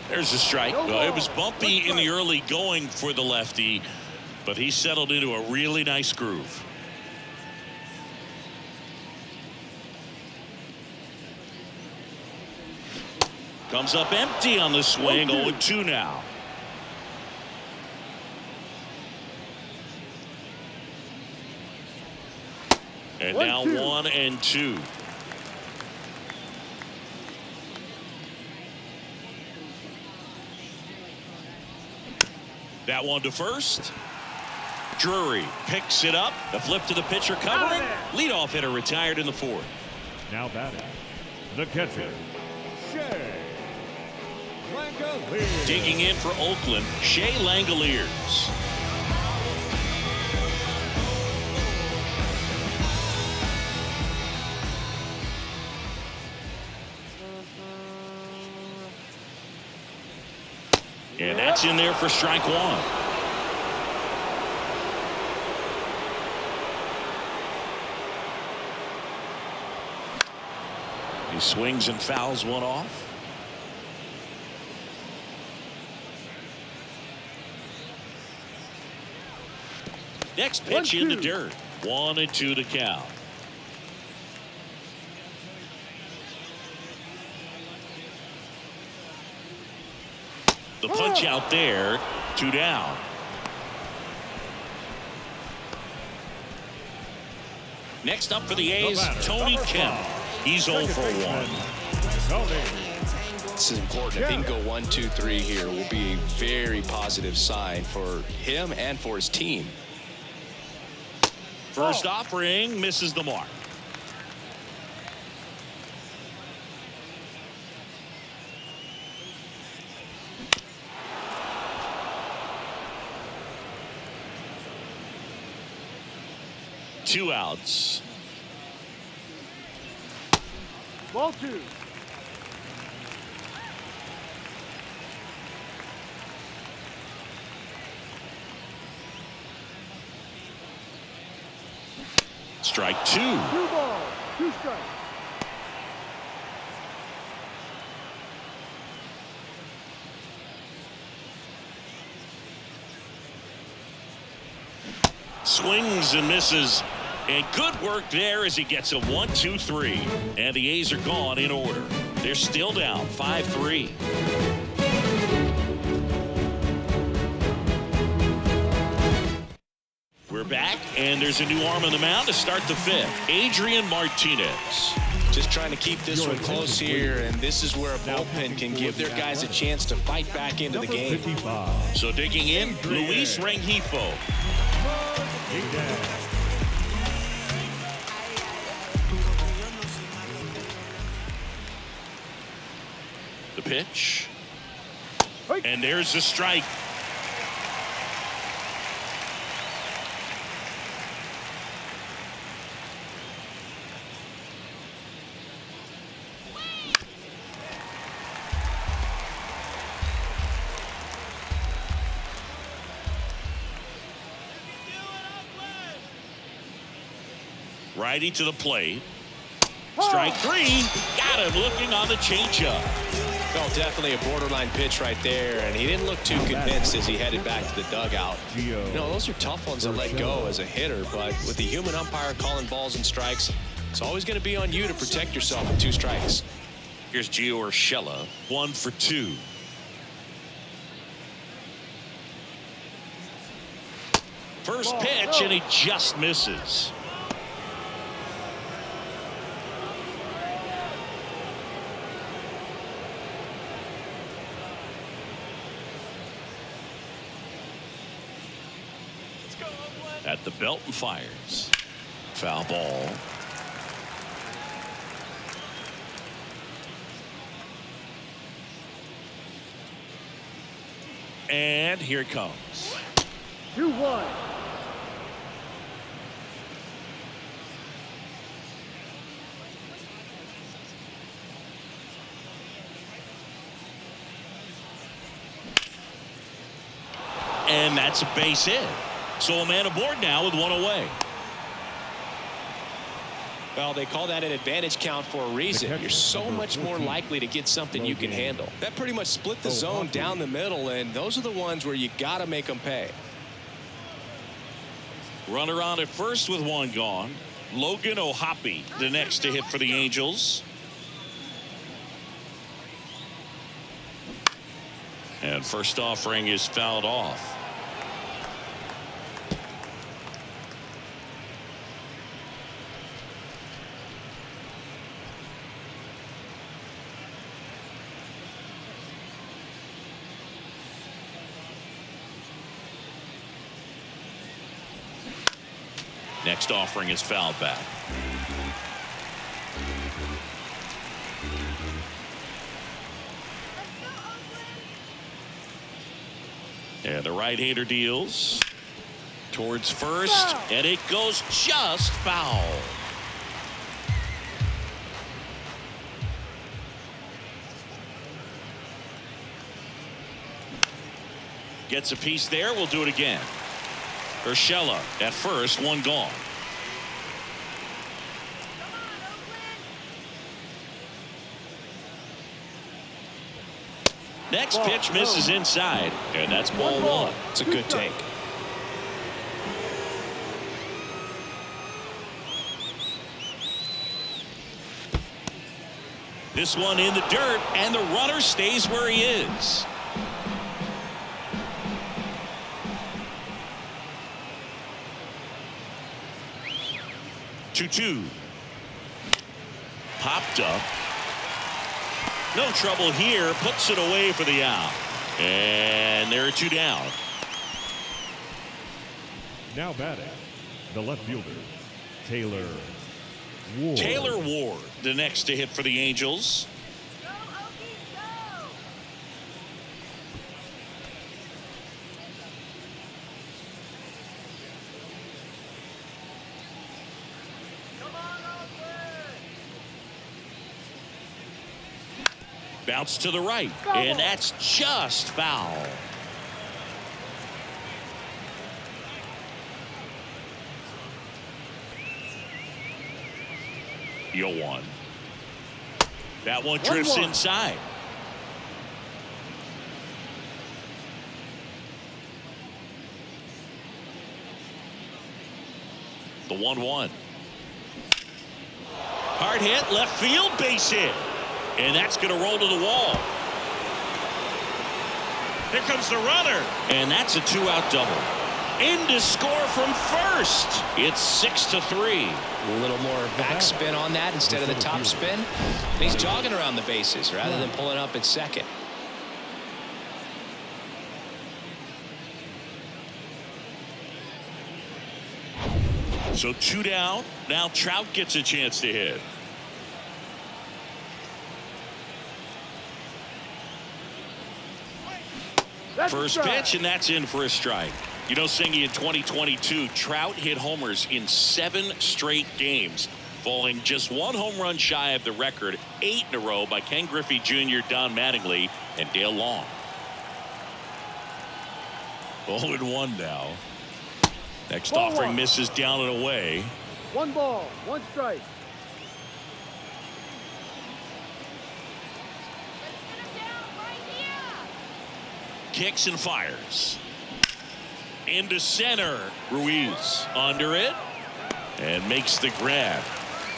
There's a strike. It was bumpy in the early going for the lefty, but he settled into a really nice groove. Comes up empty on the swing. 0-2 now. And now 1-2. That one to first. Drury picks it up. The flip to the pitcher covering. Leadoff hitter retired in the 4th. Now batting, the catcher, Shea Langoliers. Digging in for Oakland, Shea Langoliers. And that's in there for strike 1. He swings and fouls one off. Next pitch in the dirt. 1-2 to count. The punch out there, 2 down. Next up for the A's, Tony Kemp. He's 0 for 1. This is important. If he can go 1, 2, 3 here, will be a very positive sign for him and for his team. First offering misses the mark. Two outs. Ball 2. Strike 2. 2 balls, 2 strikes. Swings and misses. And good work there as he gets a 1, 2, 3. And the A's are gone in order. They're still down 5-3. We're back, and there's a new arm on the mound to start the 5th. Adrian Martinez. Just trying to keep this one close here, and this is where a bullpen can give their guys a chance to fight back into the game. So digging in, Luis Rengifo. The pitch. And there's the strike. Righty to the plate. Strike 3. Got him looking on the changeup. Well, definitely a borderline pitch right there, and he didn't look too convinced as he headed back to the dugout. You know, those are tough ones to let go as a hitter, but with the human umpire calling balls and strikes, it's always going to be on you to protect yourself with 2 strikes. Here's Gio Urshela, 1 for 2. First pitch, and he just misses. At the belt and fires. Foul ball. And here it comes. 2-1. And that's a base hit. So a man aboard now with one away. Well, they call that an advantage count for a reason. You're so much more likely to get something you can handle. That pretty much split the zone down the middle, and those are the ones where you got to make them pay. Runner on at first with one gone. Logan O'Hoppe, the next to hit for the Angels. And first offering is fouled off. Next offering is fouled back. And the right-hander deals towards first, and it goes just foul. Gets a piece there. We'll do it again. Urshela at first, one gone. Next pitch misses inside, and that's ball one. It's a good take. This one in the dirt, and the runner stays where he is. Two. Popped up. No trouble here. Puts it away for the out. And there are two down. Now batting, the left fielder, Taylor Ward. Taylor Ward, the next to hit for the Angels. Go, Okies, go! Come on, Oakland! Bounce to the right, and that's just foul. Yo one. That one drifts inside. The 1-1. Hard hit, left field, base hit. And that's going to roll to the wall. Here comes the runner. And that's a two-out double. In to score from first. It's 6-3. A little more backspin on that instead of the top spin. And he's jogging around the bases rather than pulling up at second. So two down. Now Trout gets a chance to hit. First pitch, and that's in for a strike. You know, Singy, in 2022, Trout hit homers in 7 straight games, falling just 1 home run shy of the record 8 in a row by Ken Griffey Jr., Don Mattingly, and Dale Long. 0-1 now. Next offering misses down and away. 1 ball, 1 strike. Kicks and fires. Into center. Ruiz under it. And makes the grab.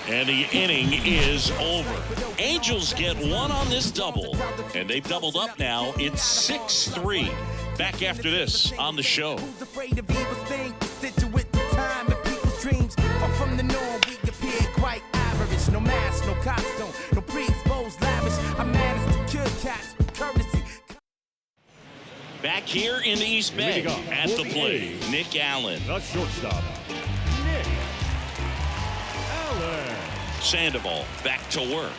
And the inning is over. Angels get 1 on this double. And they've doubled up now. It's 6-3. Back after this on the show. Who's afraid of evil things? Constituent to time and people's dreams. Far from the norm, we appear quite average. No mask, no costume, no pre-exposed lavish. I'm mad as the good cats, courtesy. Back here in the East Bay at the plate, Nick Allen. The shortstop, Nick Allen. Sandoval back to work.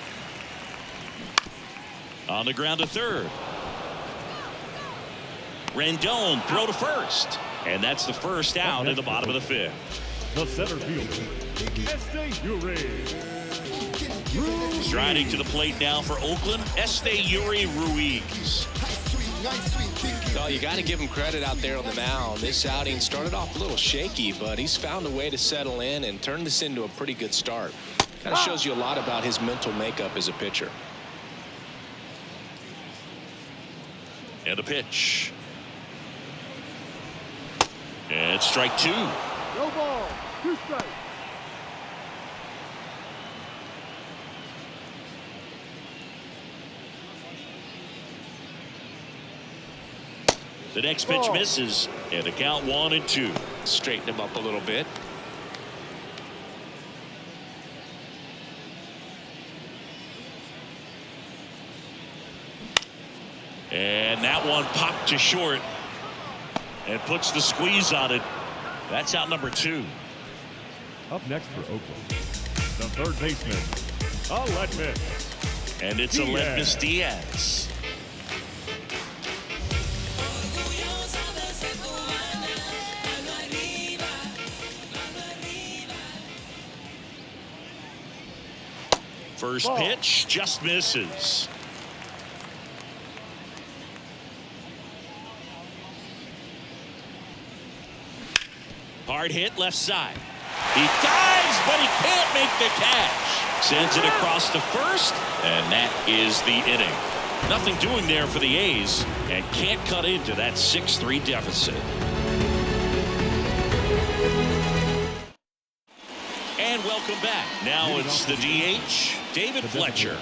On the ground to third. Rendon throw to first. And that's the first out in the bottom of the fifth. The center fielder, Striding to the plate now for Oakland, Yuri Ruiz. Oh, you got to give him credit out there on the mound. This outing started off a little shaky, but he's found a way to settle in and turn this into a pretty good start. Kind of shows you a lot about his mental makeup as a pitcher. And a pitch. And strike two. No ball. 2 strikes. The next pitch misses, and the count 1-2. Straighten him up a little bit. And that one popped to short and puts the squeeze on it. That's out number 2. Up next for Oakland, the third baseman, Aledmus. And it's Aledmus Diaz. First pitch just misses. Hard hit left side. He dives, but he can't make the catch. Sends it across to first, and that is the inning. Nothing doing there for the A's, and can't cut into that 6-3 deficit. And welcome back. Now it's the DH, David Fletcher.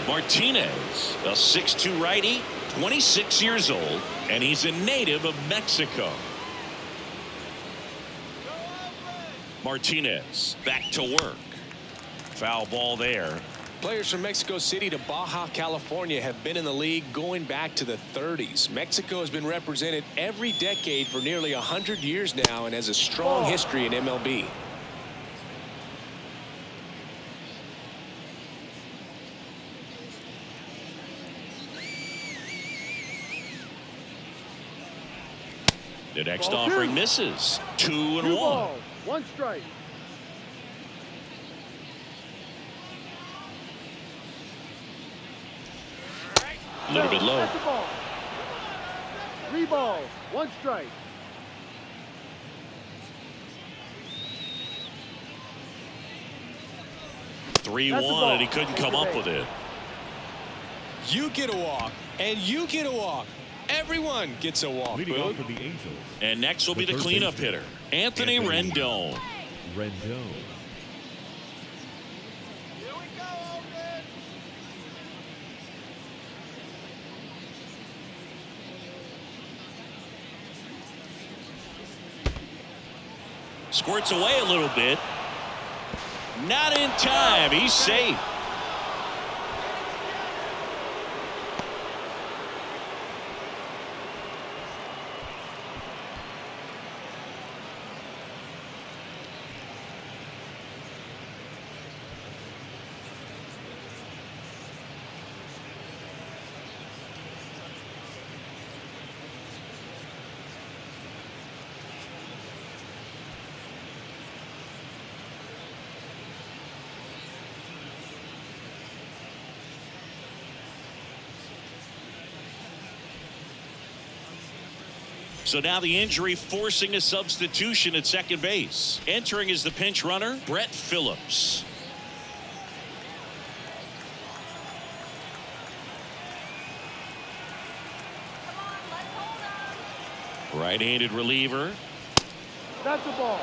Martinez, a 6'2 righty, 26 years old, and he's a native of Mexico. Martinez back to work. Foul ball there. Players from Mexico City to Baja California have been in the league going back to the 30s. Mexico has been represented every decade for nearly 100 years now and has a strong history in MLB. The next offering misses. 2-1. 2 balls, 1 strike. A little bit low. That's a ball. 3 balls, 1 strike. That's 3-1, and he couldn't come up with it. You get a walk, and you get a walk. Everyone gets a walk. Leading off for the Angels. And next will be the cleanup hitter, Anthony Rendon. Rendon. Here we go, Oakland. Squirts away a little bit. Not in time. He's safe. So now the injury forcing a substitution at second base. Entering is the pinch runner, Brett Phillips. Right-handed reliever. That's a ball.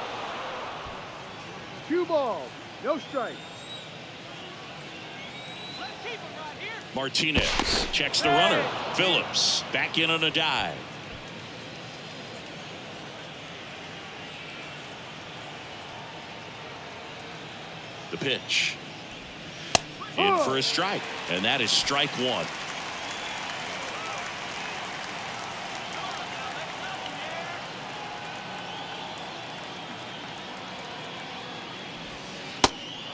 2 balls, no strikes. Let's keep him right here. Martinez checks the runner. Phillips back in on a dive. The pitch. In for a strike. And that is strike 1.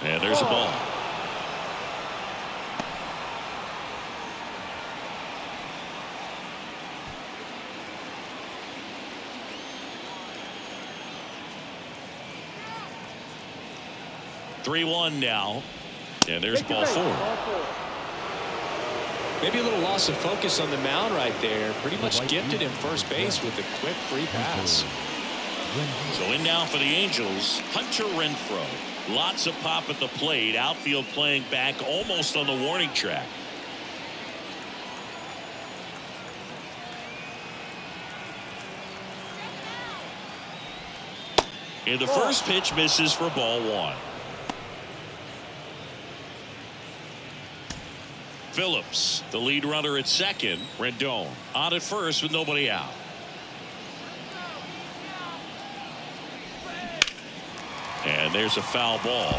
And there's a ball. Three-1 now. And there's ball four. Maybe a little loss of focus on the mound right there. Pretty much gifted him first base with a quick free pass. So in now for the Angels, Hunter Renfroe. Lots of pop at the plate. Outfield playing back almost on the warning track. And the first pitch misses for ball one. Phillips, the lead runner at second. Rendon on at first with nobody out. And there's a foul ball.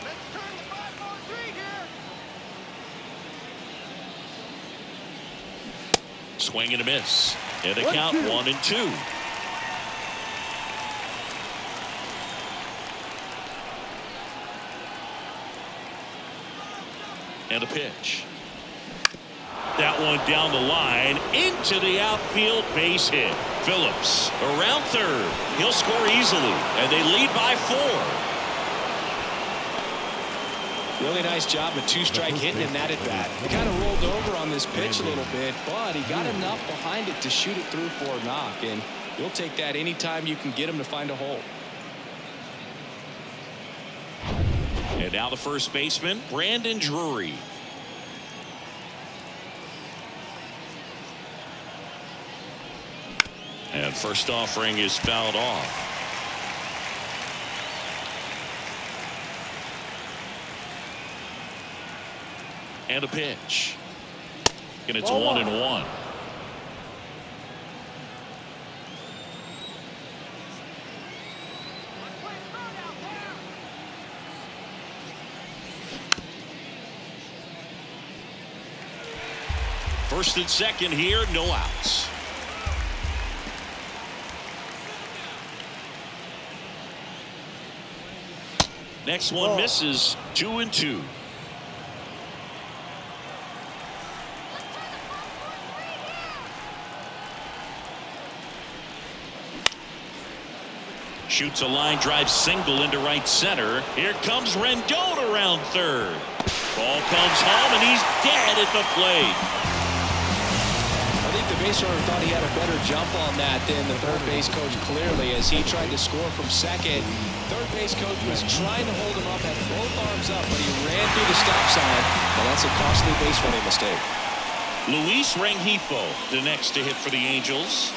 Let's turn the 5-4-3 here. Swing and a miss. And the count 1-2. And a pitch. That one down the line into the outfield, base hit. Phillips around third. He'll score easily, and they lead by 4. Really nice job of two-strike hitting in that at bat. He kind of rolled over on this pitch a little bit, but he got enough behind it to shoot it through for a knock, and you'll take that anytime you can get him to find a hole. And now the first baseman, Brandon Drury. And first offering is fouled off. And a pitch. And it's 1-1. First and second here, no outs. Next one misses. 2-2. Shoots a line drive single into right center. Here comes Rendon around third. Ball comes home and he's dead at the plate. I think the base runner thought he had a better jump on that than the third base coach clearly as he tried to score from second. Third base coach was trying to hold him up, had both arms up, but he ran through the stop sign. Well, that's a costly base running mistake. Luis Rengifo, the next to hit for the Angels.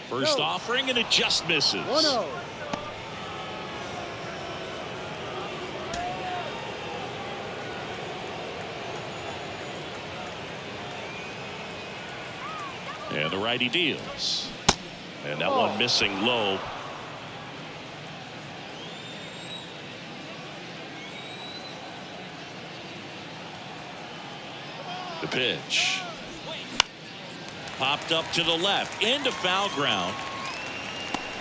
First offering and it just misses. 1-0. And the righty deals. And that one missing low. The pitch. Popped up to the left into foul ground.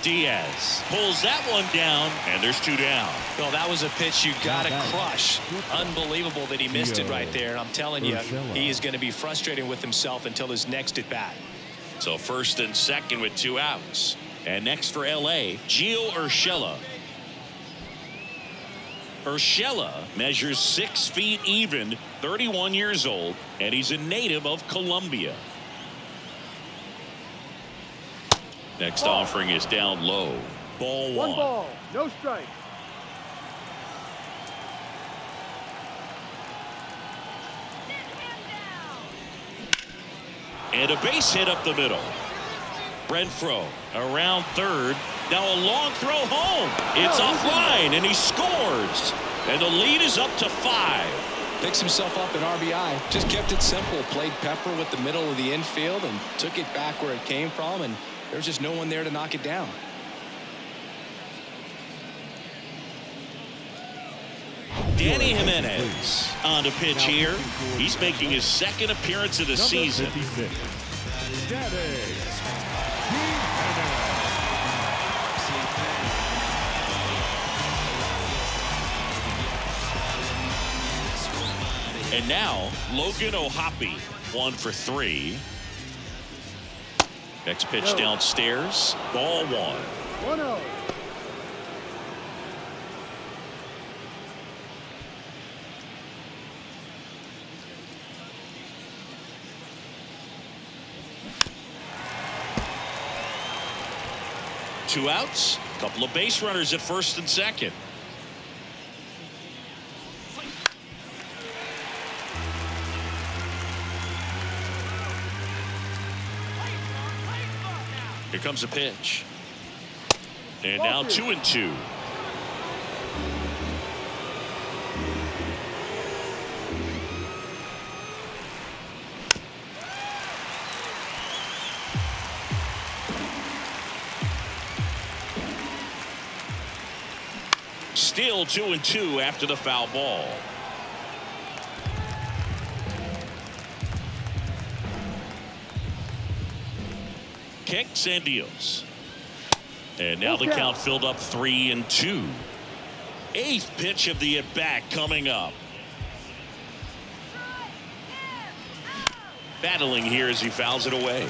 Diaz pulls that one down, and there's two down. Well, that was a pitch you got to crush. Unbelievable that he missed it right there. I'm telling you, he is going to be frustrated with himself until his next at bat. So first and second with two outs. And next for L.A., Gio Urshela. Urshela measures 6 feet even, 31 years old, and he's a native of Colombia. Next offering is down low. Ball one. 1 ball, no strike. And a base hit up the middle. Renfroe around third. Now a long throw home. It's offline and he scores. And the lead is up to 5. Picks himself up an RBI. Just kept it simple. Played pepper with the middle of the infield and took it back where it came from. And There's just no one there to knock it down. Danny Jimenez on to pitch here. He's making his second appearance of the season. 56. Danny And now Logan O'Hoppe, 1 for 3. Next pitch downstairs, ball 1. 1-0. Two outs, couple of base runners at first and second. Here comes a pitch. And now 2-2. Still 2-2 after the foul ball. Kicks and deals. And now the count filled up 3-2. 8th pitch of the at-bat coming up. Battling here as he fouls it away.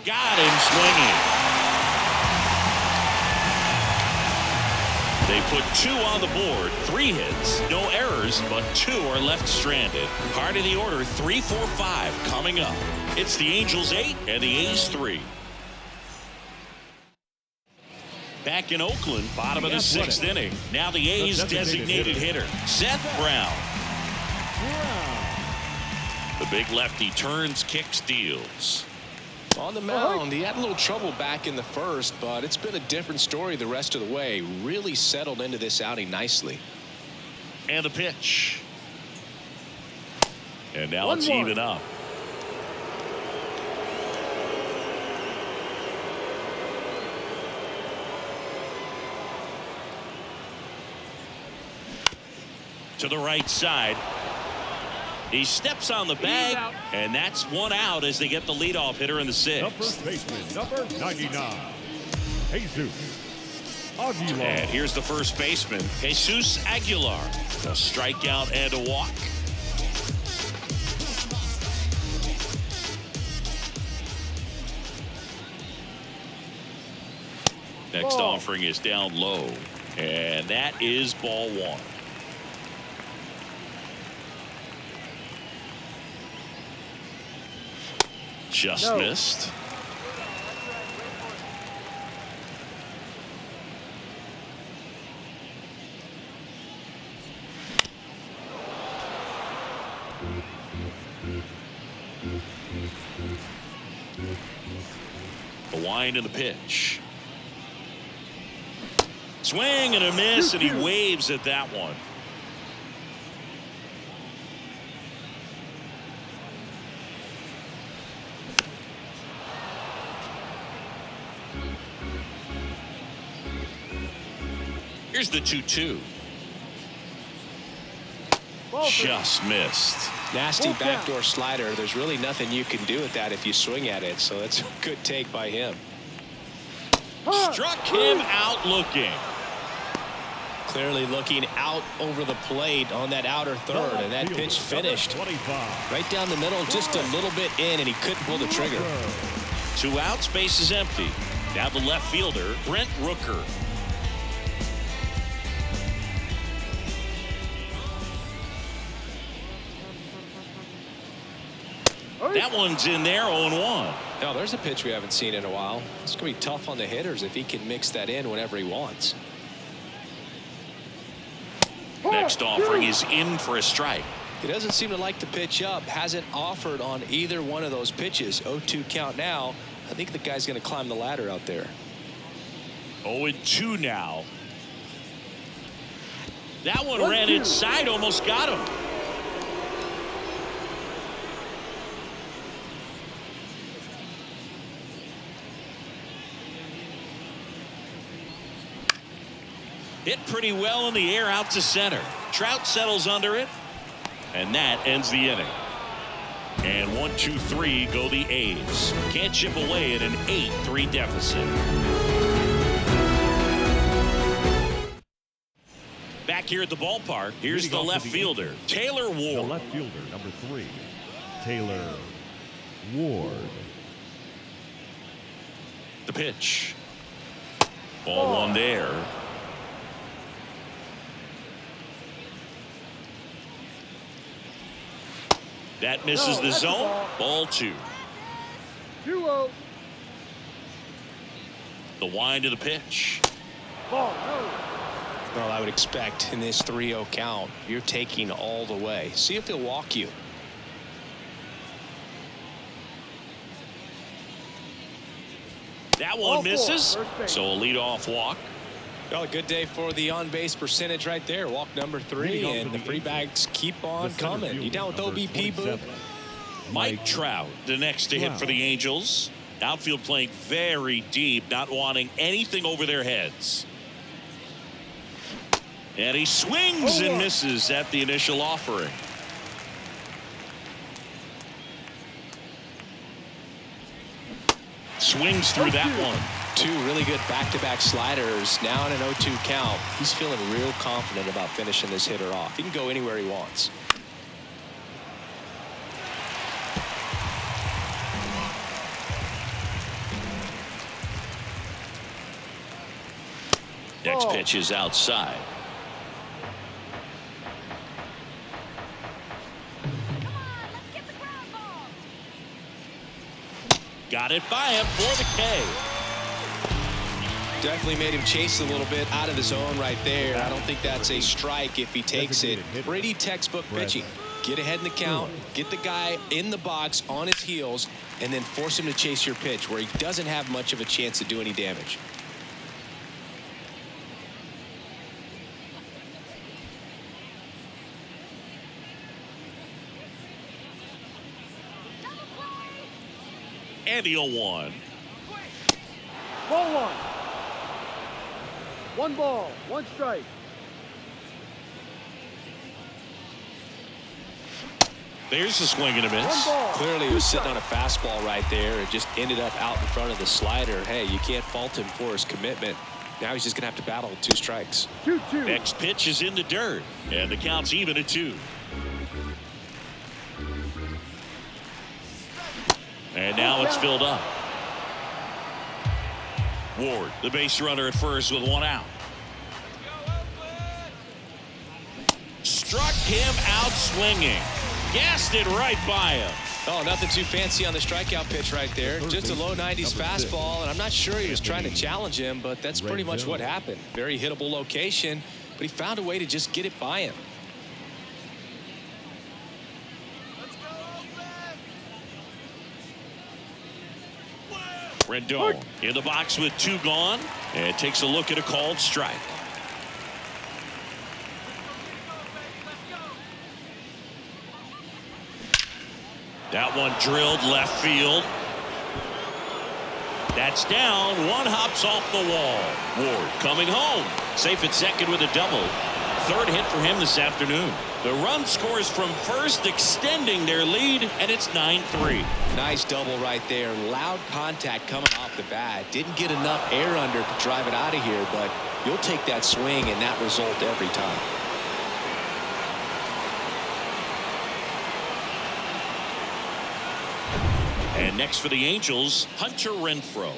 Got him swinging. They put 2 on the board, 3 hits, no errors, but 2 are left stranded. Part of the order, 3, 4, 5 coming up. It's the Angels 8 and the A's 3. Back in Oakland, bottom of the 6th inning. Now the A's designated hitter, Seth Brown. The big lefty turns, kicks, deals. On the mound, he had a little trouble back in the first, but it's been a different story the rest of the way. Really settled into this outing nicely. And the pitch. And now it's even up. To the right side. He steps on the bag, and that's 1 out as they get the leadoff hitter in the 6th. The first baseman, number 99, Jesus Aguilar. And here's the first baseman, Jesus Aguilar. A strikeout and a walk. Next offering is down low, and that is ball 1. Just missed. The wind and the pitch. Swing and a miss, and he waves at that one. Here's the 2-2. Just missed. Nasty backdoor slider. There's really nothing you can do with that if you swing at it, so that's a good take by him. Struck him out looking. Clearly looking out over the plate on that outer third, and that pitch finished right down the middle, just a little bit in, and he couldn't pull the trigger. 2 outs, base is empty. Now the left fielder, Brent Rooker. That one's in there, 0-1. Now there's a pitch we haven't seen in a while. It's going to be tough on the hitters if he can mix that in whenever he wants. Next offering is in for a strike. He doesn't seem to like the pitch up. Hasn't offered on either one of those pitches. 0-2 count now. I think the guy's going to climb the ladder out there. 0-2 now. That one ran inside, almost got him. Hit pretty well in the air out to center. Trout settles under it, and that ends the inning. And 1, 2, 3 go the A's. Can't chip away at an 8-3 deficit. Back here at the ballpark, here's the left fielder, Taylor The Ward. left fielder, number 3, Taylor Ward. The pitch. Ball one there. That misses the zone. Ball 2. 2-0. The wind of the pitch. Ball, no. Well, I would expect in this 3-0 count, you're taking all the way. See if he'll walk you. That one misses. So a leadoff walk. Well, a good day for the on-base percentage right there. Walk number 3, and the free bags keep on coming. You down with OBP, Boo? Mike Trout, the next to hit for the Angels. Outfield playing very deep, not wanting anything over their heads. And he swings and misses at the initial offering. Swings through that one. 2 really good back-to-back sliders. Now in an 0-2 count. He's feeling real confident about finishing this hitter off. He can go anywhere he wants. Next pitch is outside. Got it by him for the K. Definitely made him chase a little bit out of the zone right there. I don't think that's a strike if he takes it. Pretty textbook pitching. Get ahead in the count, get the guy in the box on his heels, and then force him to chase your pitch where he doesn't have much of a chance to do any damage. And the 0-1. Ball 1. 1 ball, 1 strike. There's the swing and a miss. Clearly he was sitting on a fastball right there. It just ended up out in front of the slider. Hey, you can't fault him for his commitment. Now he's just going to have to battle with 2 strikes. 2-2. Next pitch is in the dirt, and the count's even at 2. And now it's filled up. Ward, the base runner at first with 1 out. Struck him out swinging. Gassed it right by him. Oh, nothing too fancy on the strikeout pitch right there. Just a low 90s fastball, and I'm not sure he was trying to challenge him, but that's pretty much what happened. Very hittable location, but he found a way to just get it by him. Rendon in the box with 2 gone, and takes a look at a called strike. That one drilled left field. That's down. 1 hops off the wall. Ward coming home. Safe at second with a double. 3rd hit for him this afternoon. The run scores from first, extending their lead, and it's 9-3. Nice double right there. Loud contact coming off the bat. Didn't get enough air under to drive it out of here, but you'll take that swing and that result every time. And next for the Angels, Hunter Renfroe.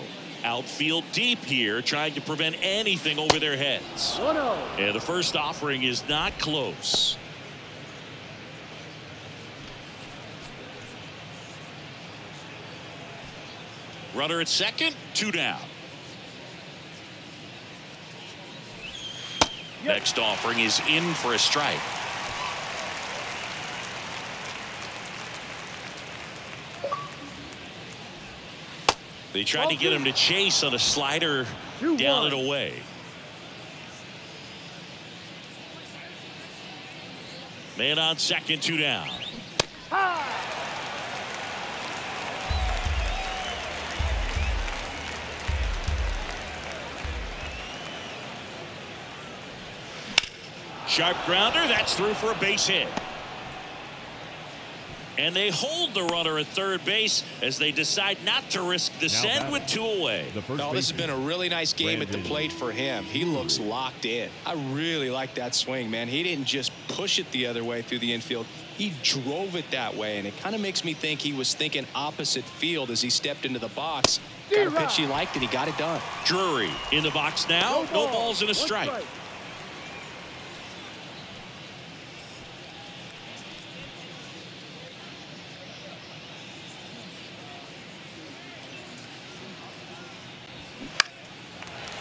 Outfield deep here, trying to prevent anything over their heads. 1-0. And the first offering is not close. Runner at second, 2 down. Next offering is in for a strike. They tried to get him to chase on a slider down and away. Man on second, 2 down. Sharp grounder. That's through for a base hit. And they hold the runner at third base as they decide not to risk the send with 2 away. Oh, this has been a really nice game at the plate for him. He looks locked in. I really like that swing, man. He didn't just push it the other way through the infield. He drove it that way, and it kind of makes me think he was thinking opposite field as he stepped into the box. Got a pitch he liked, and he got it done. Drury in the box now. No balls and a strike.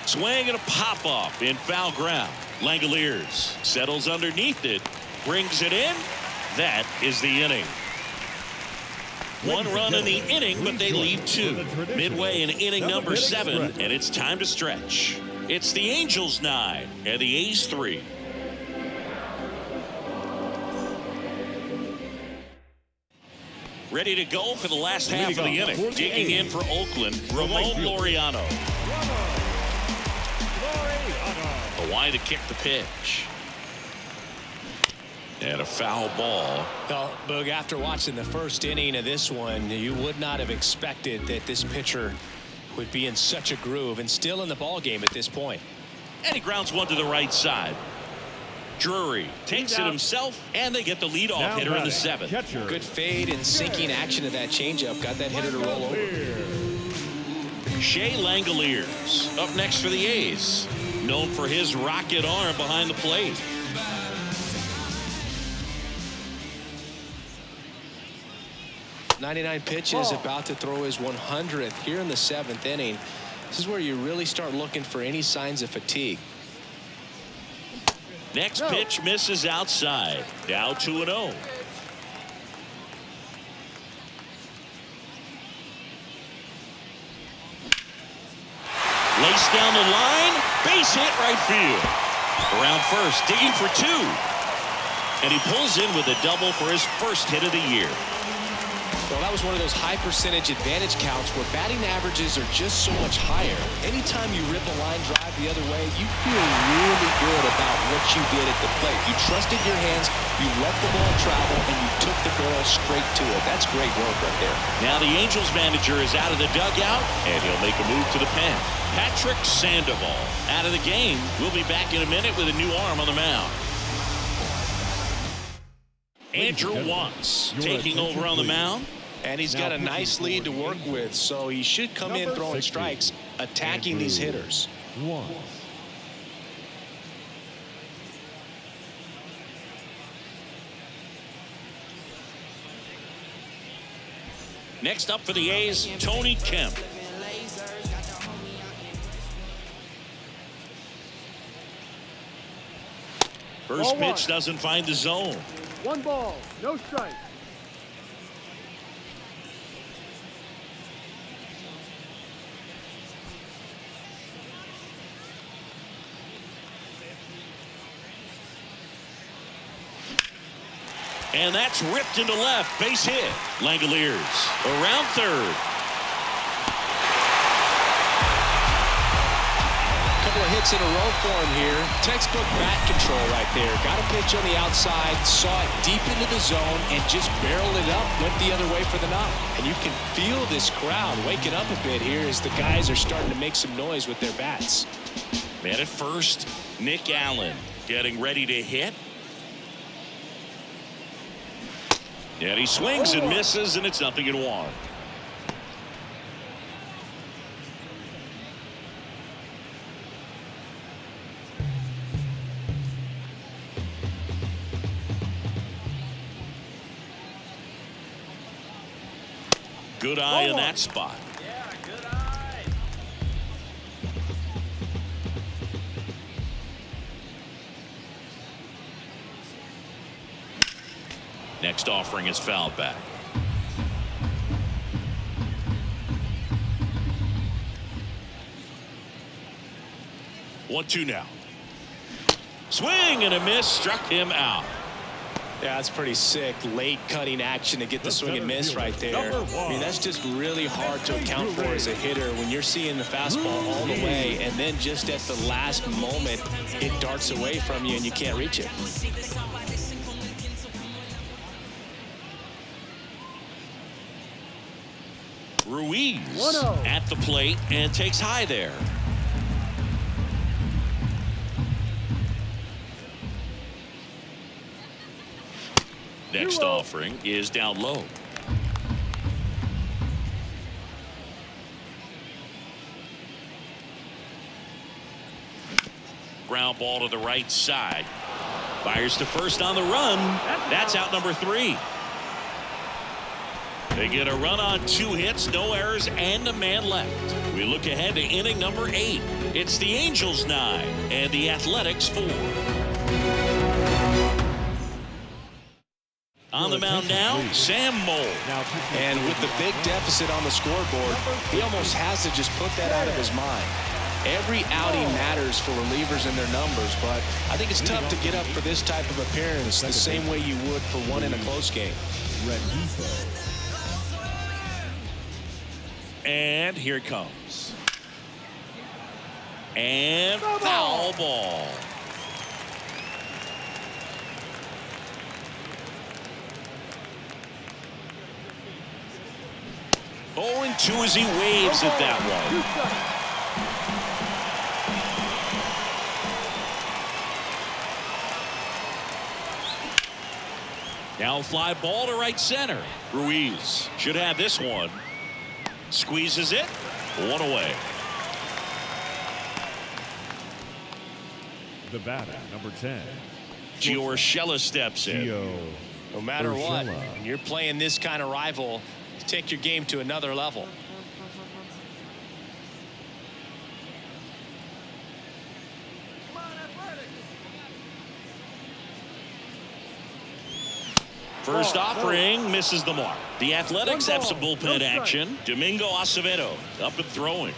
Swing and a pop-off in foul ground. Langoliers settles underneath it, brings it in. That is the inning. 1 run in the inning, but they leave 2. Midway in inning number 7, and it's time to stretch. It's the Angels 9 and the A's 3. Ready to go for the last half of the inning. Digging in for Oakland, Ramon Laureano. Wide to kick the pitch. And a foul ball. Well, Boog, after watching the first inning of this one, you would not have expected that this pitcher would be in such a groove and still in the ball game at this point. And he grounds one to the right side. Drury takes it himself, and they get the leadoff hitter in the 7th. Good fade and sinking action of that changeup got that hitter to roll over. Shea Langoliers up next for the A's. Known for his rocket arm behind the plate. .99 pitches, about to throw his 100th here in the 7th inning. This is where you really start looking for any signs of fatigue. Next pitch misses outside. Now 2-0. Laced down the line, base hit right field. Around first, digging for 2. And he pulls in with a double for his first hit of the year. Well, that was one of those high percentage advantage counts where batting averages are just so much higher. Anytime you rip a line drive the other way, you feel really good about what you did at the plate. You trusted your hands, you let the ball travel, and you took the barrel straight to it. That's great work right there. Now the Angels manager is out of the dugout, and he'll make a move to the pen. Patrick Sandoval out of the game. We'll be back in a minute with a new arm on the mound. Andrew Watts taking over on the mound. And he's got a nice lead to work with, so he should come in throwing strikes, attacking these hitters. Next up for the A's, Tony Kemp. First pitch doesn't find the zone. 1 ball, no strike. And that's ripped into left. Base hit. Langoliers around third. Couple of hits in a row for him here. Textbook bat control right there. Got a pitch on the outside, saw it deep into the zone, and just barreled it up, went the other way for the knock. And you can feel this crowd waking up a bit here as the guys are starting to make some noise with their bats. Man at first, Nick Allen getting ready to hit. And he swings and misses, and it's 0-1. Good eye in that spot. Yeah, good eye. Next offering is fouled back. One, two now. Swing and a miss, struck him out. Yeah, that's pretty sick. Late cutting action to get the swing and miss right there. I mean, that's just really hard to account for as a hitter when you're seeing the fastball all the way, and then just at the last moment, it darts away from you and you can't reach it. Ruiz at the plate and takes high there. Next offering is down low. Ground ball to the right side. Fires to first on the run. That's out number 3. They get a run on 2 hits, no errors, and a man left. We look ahead to inning number 8. It's the Angels 9 and the Athletics 4. On the mound now, Sam Moll. And with the big deficit on the scoreboard, he almost has to just put that out of his mind. Every outing matters for relievers and their numbers, but I think it's tough to get up for this type of appearance the same way you would for one in a close game. And here it comes. And foul ball. Oh, and 2 as he waves at that one. Now fly ball to right center. Ruiz should have this one. Squeezes it. 1 away. The batter, number 10. Gio Urshela steps in. No matter what, when you're playing this kind of rival, take your game to another level. First offering misses the mark. The Athletics have some bullpen action. Domingo Acevedo up and throwing.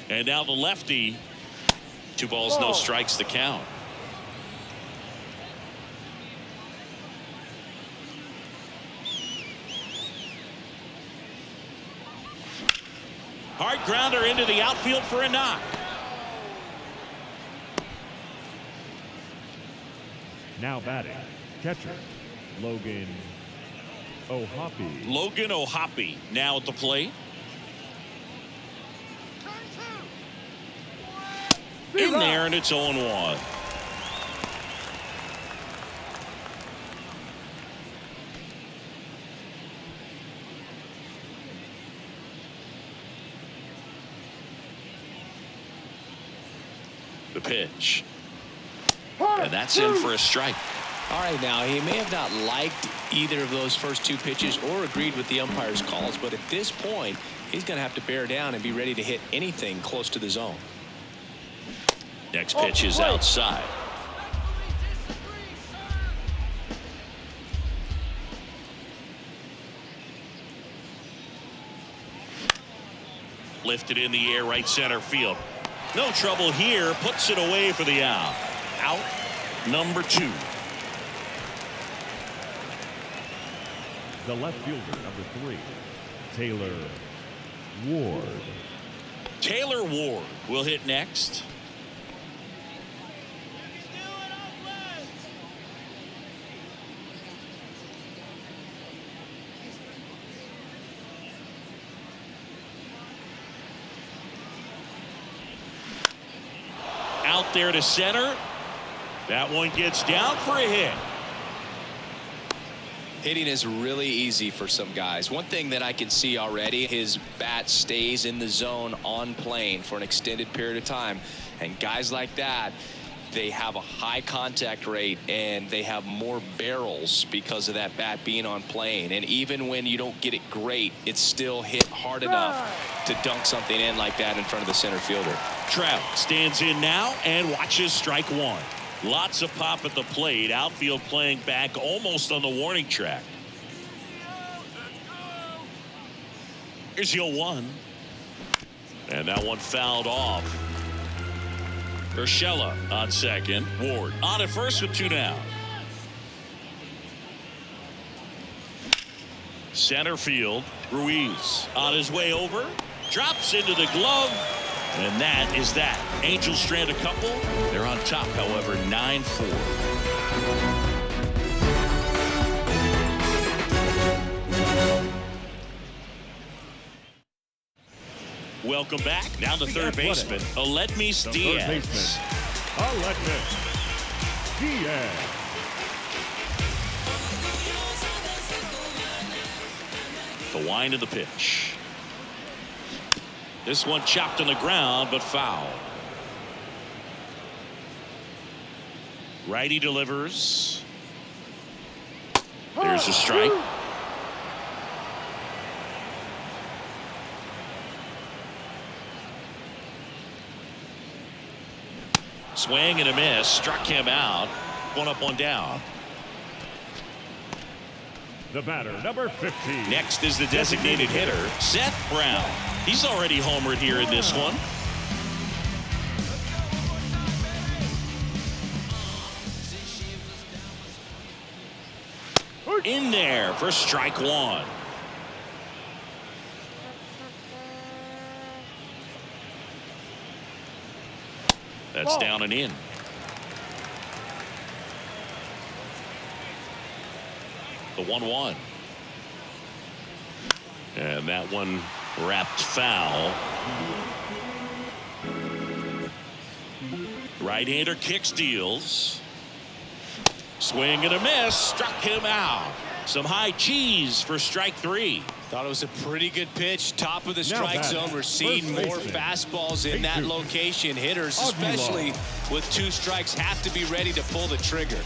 And now the lefty. 2 balls, no strikes, the count. Hard grounder into the outfield for a knock. Now batting, catcher, Logan O'Hoppe. Logan O'Hoppe now at the plate. In there, and it's 0-1. The pitch. And that's in for a strike. All right, now he may have not liked either of those first 2 pitches or agreed with the umpire's calls, but at this point, he's going to have to bear down and be ready to hit anything close to the zone. Next pitch is outside. Lifted in the air, right center field. No trouble here. Puts it away for the out. Out number 2. The left fielder, number 3, Taylor Ward. Taylor Ward will hit next. Out there to center. That one gets down for a hit. Hitting is really easy for some guys. One thing that I can see already, his bat stays in the zone on plane for an extended period of time. And guys like that, they have a high contact rate and they have more barrels because of that bat being on plane. And even when you don't get it great, it's still hit hard enough to dunk something in like that in front of the center fielder. Trout stands in now and watches strike 1. Lots of pop at the plate. Outfield playing back almost on the warning track. Here's your 1. And that one fouled off. Urshela on second. Ward on at first with 2 down. Center field. Ruiz on his way over. Drops into the glove. And that is that. Angels strand a couple. They're on top, however, 9-4. Welcome back. Now the third baseman, Aledmys Diaz. Third baseman, Aledmys Diaz. The wind of the pitch. This one chopped on the ground, but foul. Righty delivers. There's a strike. Swing and a miss. Struck him out. 1 up, 1 down. The batter, number 15. Next is the designated hitter, Seth Brown. He's already homered here in this one. In there for strike 1. That's down and in. The 1-1. And that one wrapped foul. Right-hander kicks, deals. Swing and a miss. Struck him out. Some high cheese for strike 3. Thought it was a pretty good pitch. Top of the strike zone. We're seeing more fastballs in that location. Hitters, especially with 2 strikes, have to be ready to pull the trigger.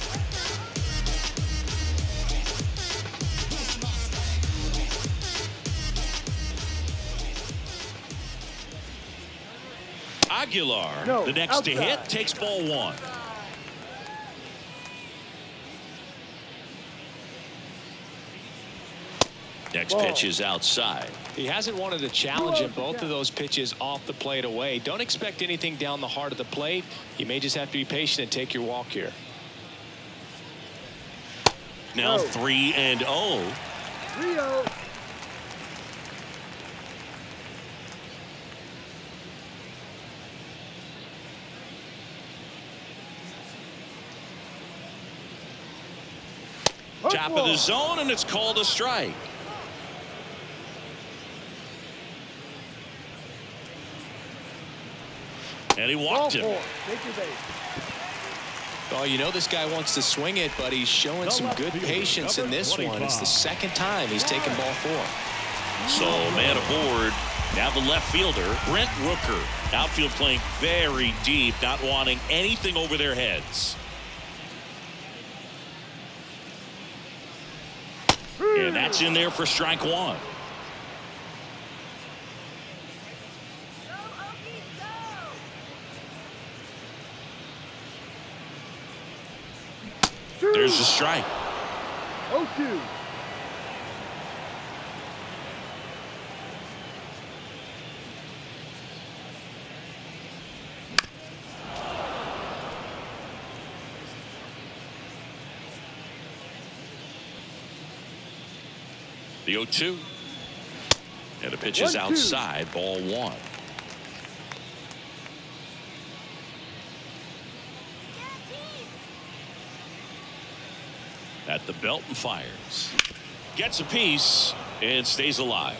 Aguilar, the next to hit, takes ball 1. Next pitch is outside. He hasn't wanted to challenge in both of those pitches off the plate away. Don't expect anything down the heart of the plate. You may just have to be patient and take your walk here. Now 3-0. 3-0. Top of the zone, and it's called a strike. And he walked him. Oh, you know this guy wants to swing it, but he's showing some good patience in this one. It's the second time he's taken ball 4. So man aboard. Now the left fielder, Brent Rooker. Outfield playing very deep, not wanting anything over their heads. And that's in there for strike 1. There's the strike. 0-2. The 0-2. And the pitch is outside, ball 1. At the belt and fires. Gets a piece and stays alive.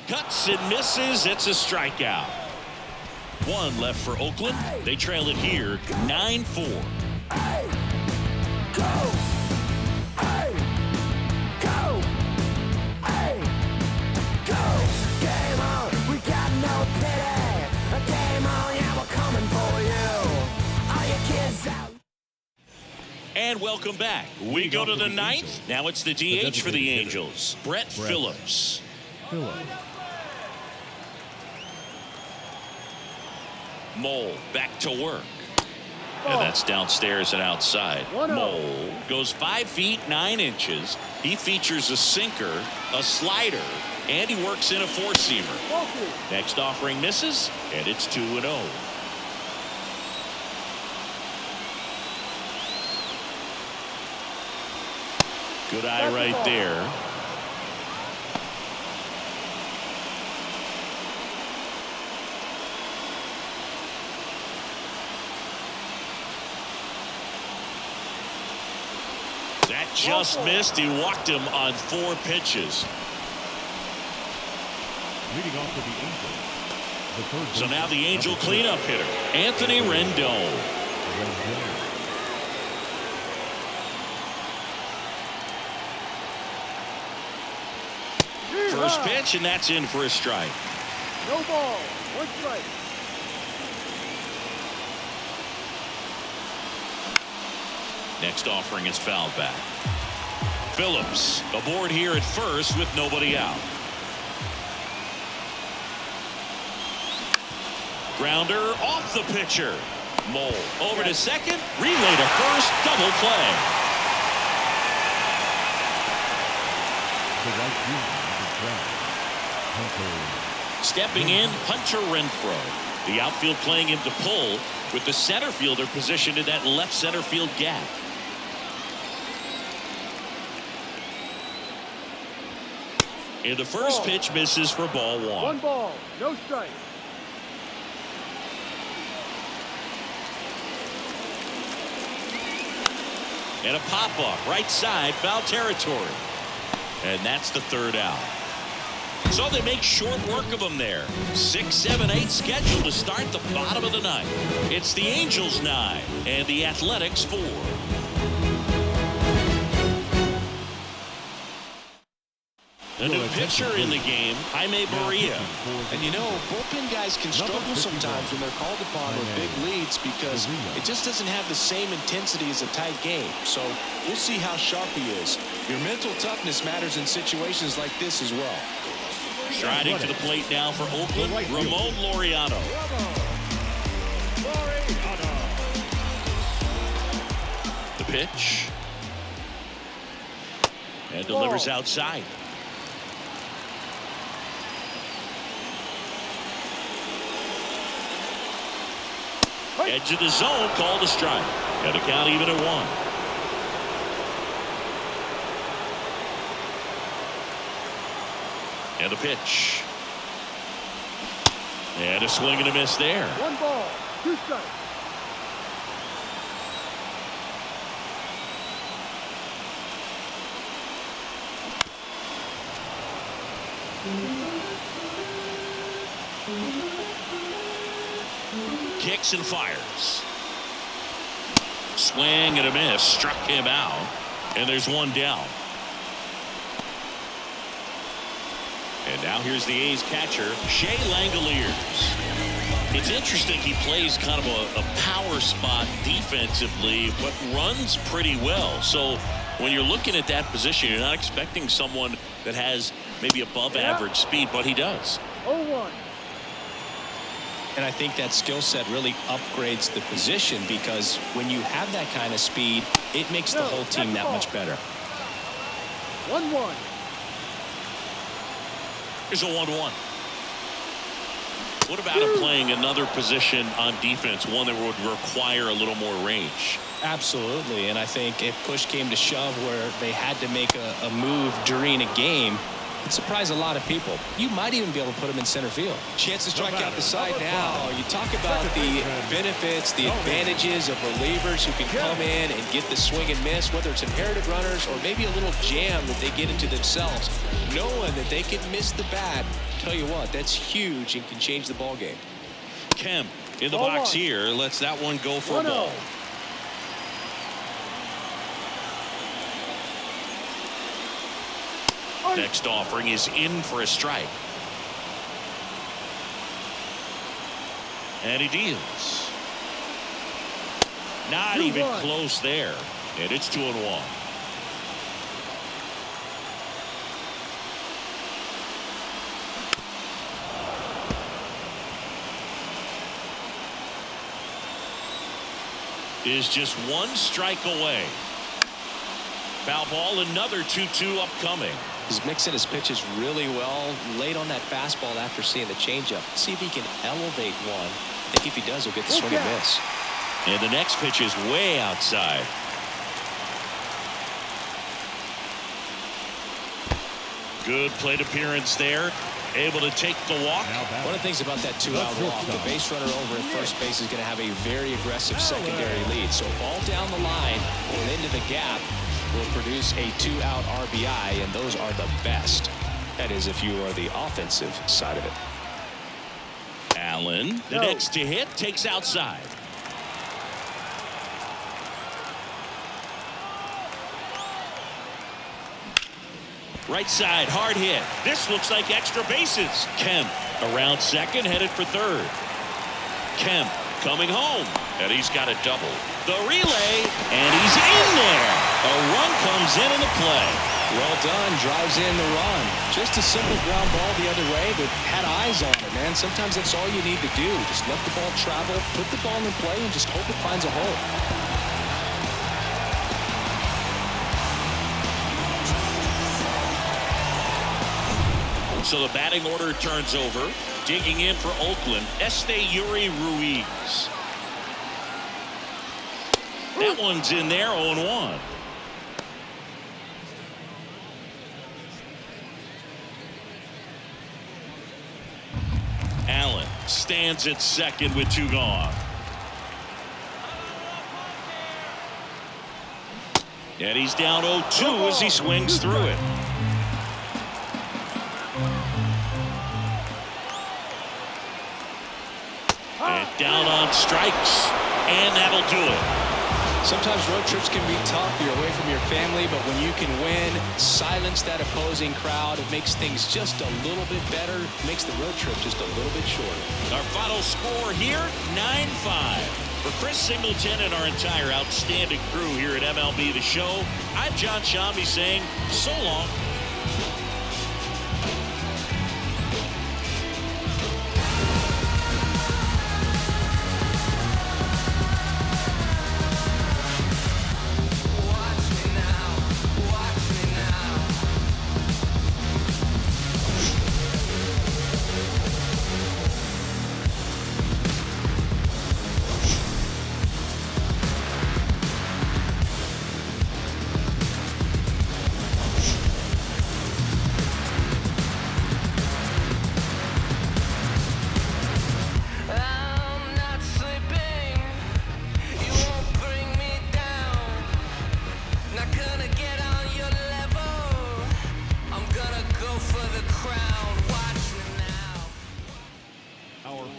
Cuts and misses. It's a strikeout. 1 left for Oakland. They trail it here 9-4. And welcome back. We go to the 9th. Now it's the DH for the Angels, Brett Phillips. Mole back to work. And that's downstairs and outside. 1-0. Mole goes 5 feet 9 inches. He features a sinker, a slider, and he works in a four-seamer. Focus. Next offering misses, and it's 2-0. Good eye That's right the ball. there. That just missed. He walked him on 4 pitches. Leading off to the Angels. The third So now the baseman, Angel number cleanup 6. hitter, Anthony Rendon. Rendon. First pitch, and that's in for a strike. No ball. 1 strike. Next offering is fouled back. Phillips aboard here at first with nobody out. Grounder off the pitcher. Mole over to second. Relay to first. Double play. The right fielder, number 12, Hunter. Stepping in, Hunter Renfroe. The outfield playing him to pull with the center fielder positioned in that left center field gap. And the first pitch misses for ball 1. 1 ball. No strike. And a pop-up right side, foul territory. And that's the 3rd out. So they make short work of them there. 6, 7, 8 scheduled to start the bottom of the 9th. It's the Angels 9 and the Athletics 4. A new pitcher in the game, Jaime Barria. And you know, bullpen guys can struggle sometimes when they're called upon with big leads because it just doesn't have the same intensity as a tight game. So we'll see how sharp he is. Your mental toughness matters in situations like this as well. Striding to the plate now for Oakland, Ramon Laureano. The pitch. And delivers outside. Edge of the zone, called a strike. And a count even at 1. And the pitch. And a swing and a miss there. 1 ball. 2 strikes. Kicks and fires. Swing and a miss. Struck him out. And there's 1 down. And now here's the A's catcher, Shea Langoliers. It's interesting he plays kind of a power spot defensively, but runs pretty well. So when you're looking at that position, you're not expecting someone that has maybe above average speed, but he does. 0-1. And I think that skill set really upgrades the position because when you have that kind of speed, it makes the whole team that much better. 1-1. Here's a 1-1. What about him playing another position on defense, one that would require a little more range? Absolutely. And I think if push came to shove where they had to make a move during a game, it'd surprise a lot of people. You might even be able to put him in center field. Chance to strike out the side now. You talk about the benefits, the advantages of relievers who can come in and get the swing and miss, whether it's inherited runners or maybe a little jam that they get into themselves. Knowing that they can miss the bat, tell you what, that's huge and can change the ball game. Kemp in the box here, lets that one go for a ball. Next offering is in for a strike. And he deals. Not even close there. And it's 2-1. is just one strike away. Foul ball, another 2-2 upcoming. He's mixing his pitches really well. Late on that fastball after seeing the changeup. See if he can elevate one. I think if he does, he'll get the swing and miss. And the next pitch is way outside. Good plate appearance there. Able to take the walk. One of the things about that two-out walk, the base runner over at first base is going to have a very aggressive secondary lead. So ball down the line or into the gap will produce a two-out RBI, and those are the best. That is if you are the offensive side of it. Allen, the next to hit, takes outside. Right side, hard hit. This looks like extra bases. Kemp around second, headed for third. Kemp coming home, and he's got a double. The relay, and he's in there. A run comes in the play. Well done, drives in the run. Just a simple ground ball the other way, but had eyes on it, man. Sometimes that's all you need to do. Just let the ball travel, put the ball in play, and just hope it finds a hole. So the batting order turns over. Digging in for Oakland, Yuri Ruiz. That one's in there, 0-1. Allen stands at second with 2 gone. And he's down 0-2 as he swings through it. And down on strikes, and that'll do it. Sometimes road trips can be tough. You're away from your family, but when you can win, silence that opposing crowd, it makes things just a little bit better. It makes the road trip just a little bit shorter. Our final score here, 9-5. For Chris Singleton and our entire outstanding crew here at MLB The Show, I'm John Shambi saying so long.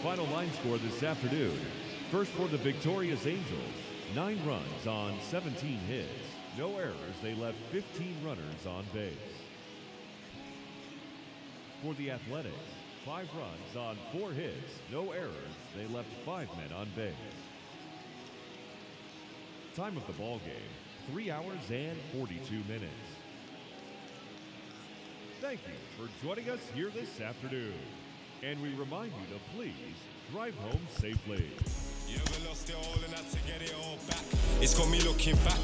Final line score this afternoon. First for the victorious Angels, 9 runs on 17 hits. No errors, they left 15 runners on base. For the Athletics, 5 runs on 4 hits. No errors, they left 5 men on base. Time of the ball game, 3 hours and 42 minutes. Thank you for joining us here this afternoon. And we remind you to please drive home safely. You ever lost it all and had to get it all back? It's got me looking back.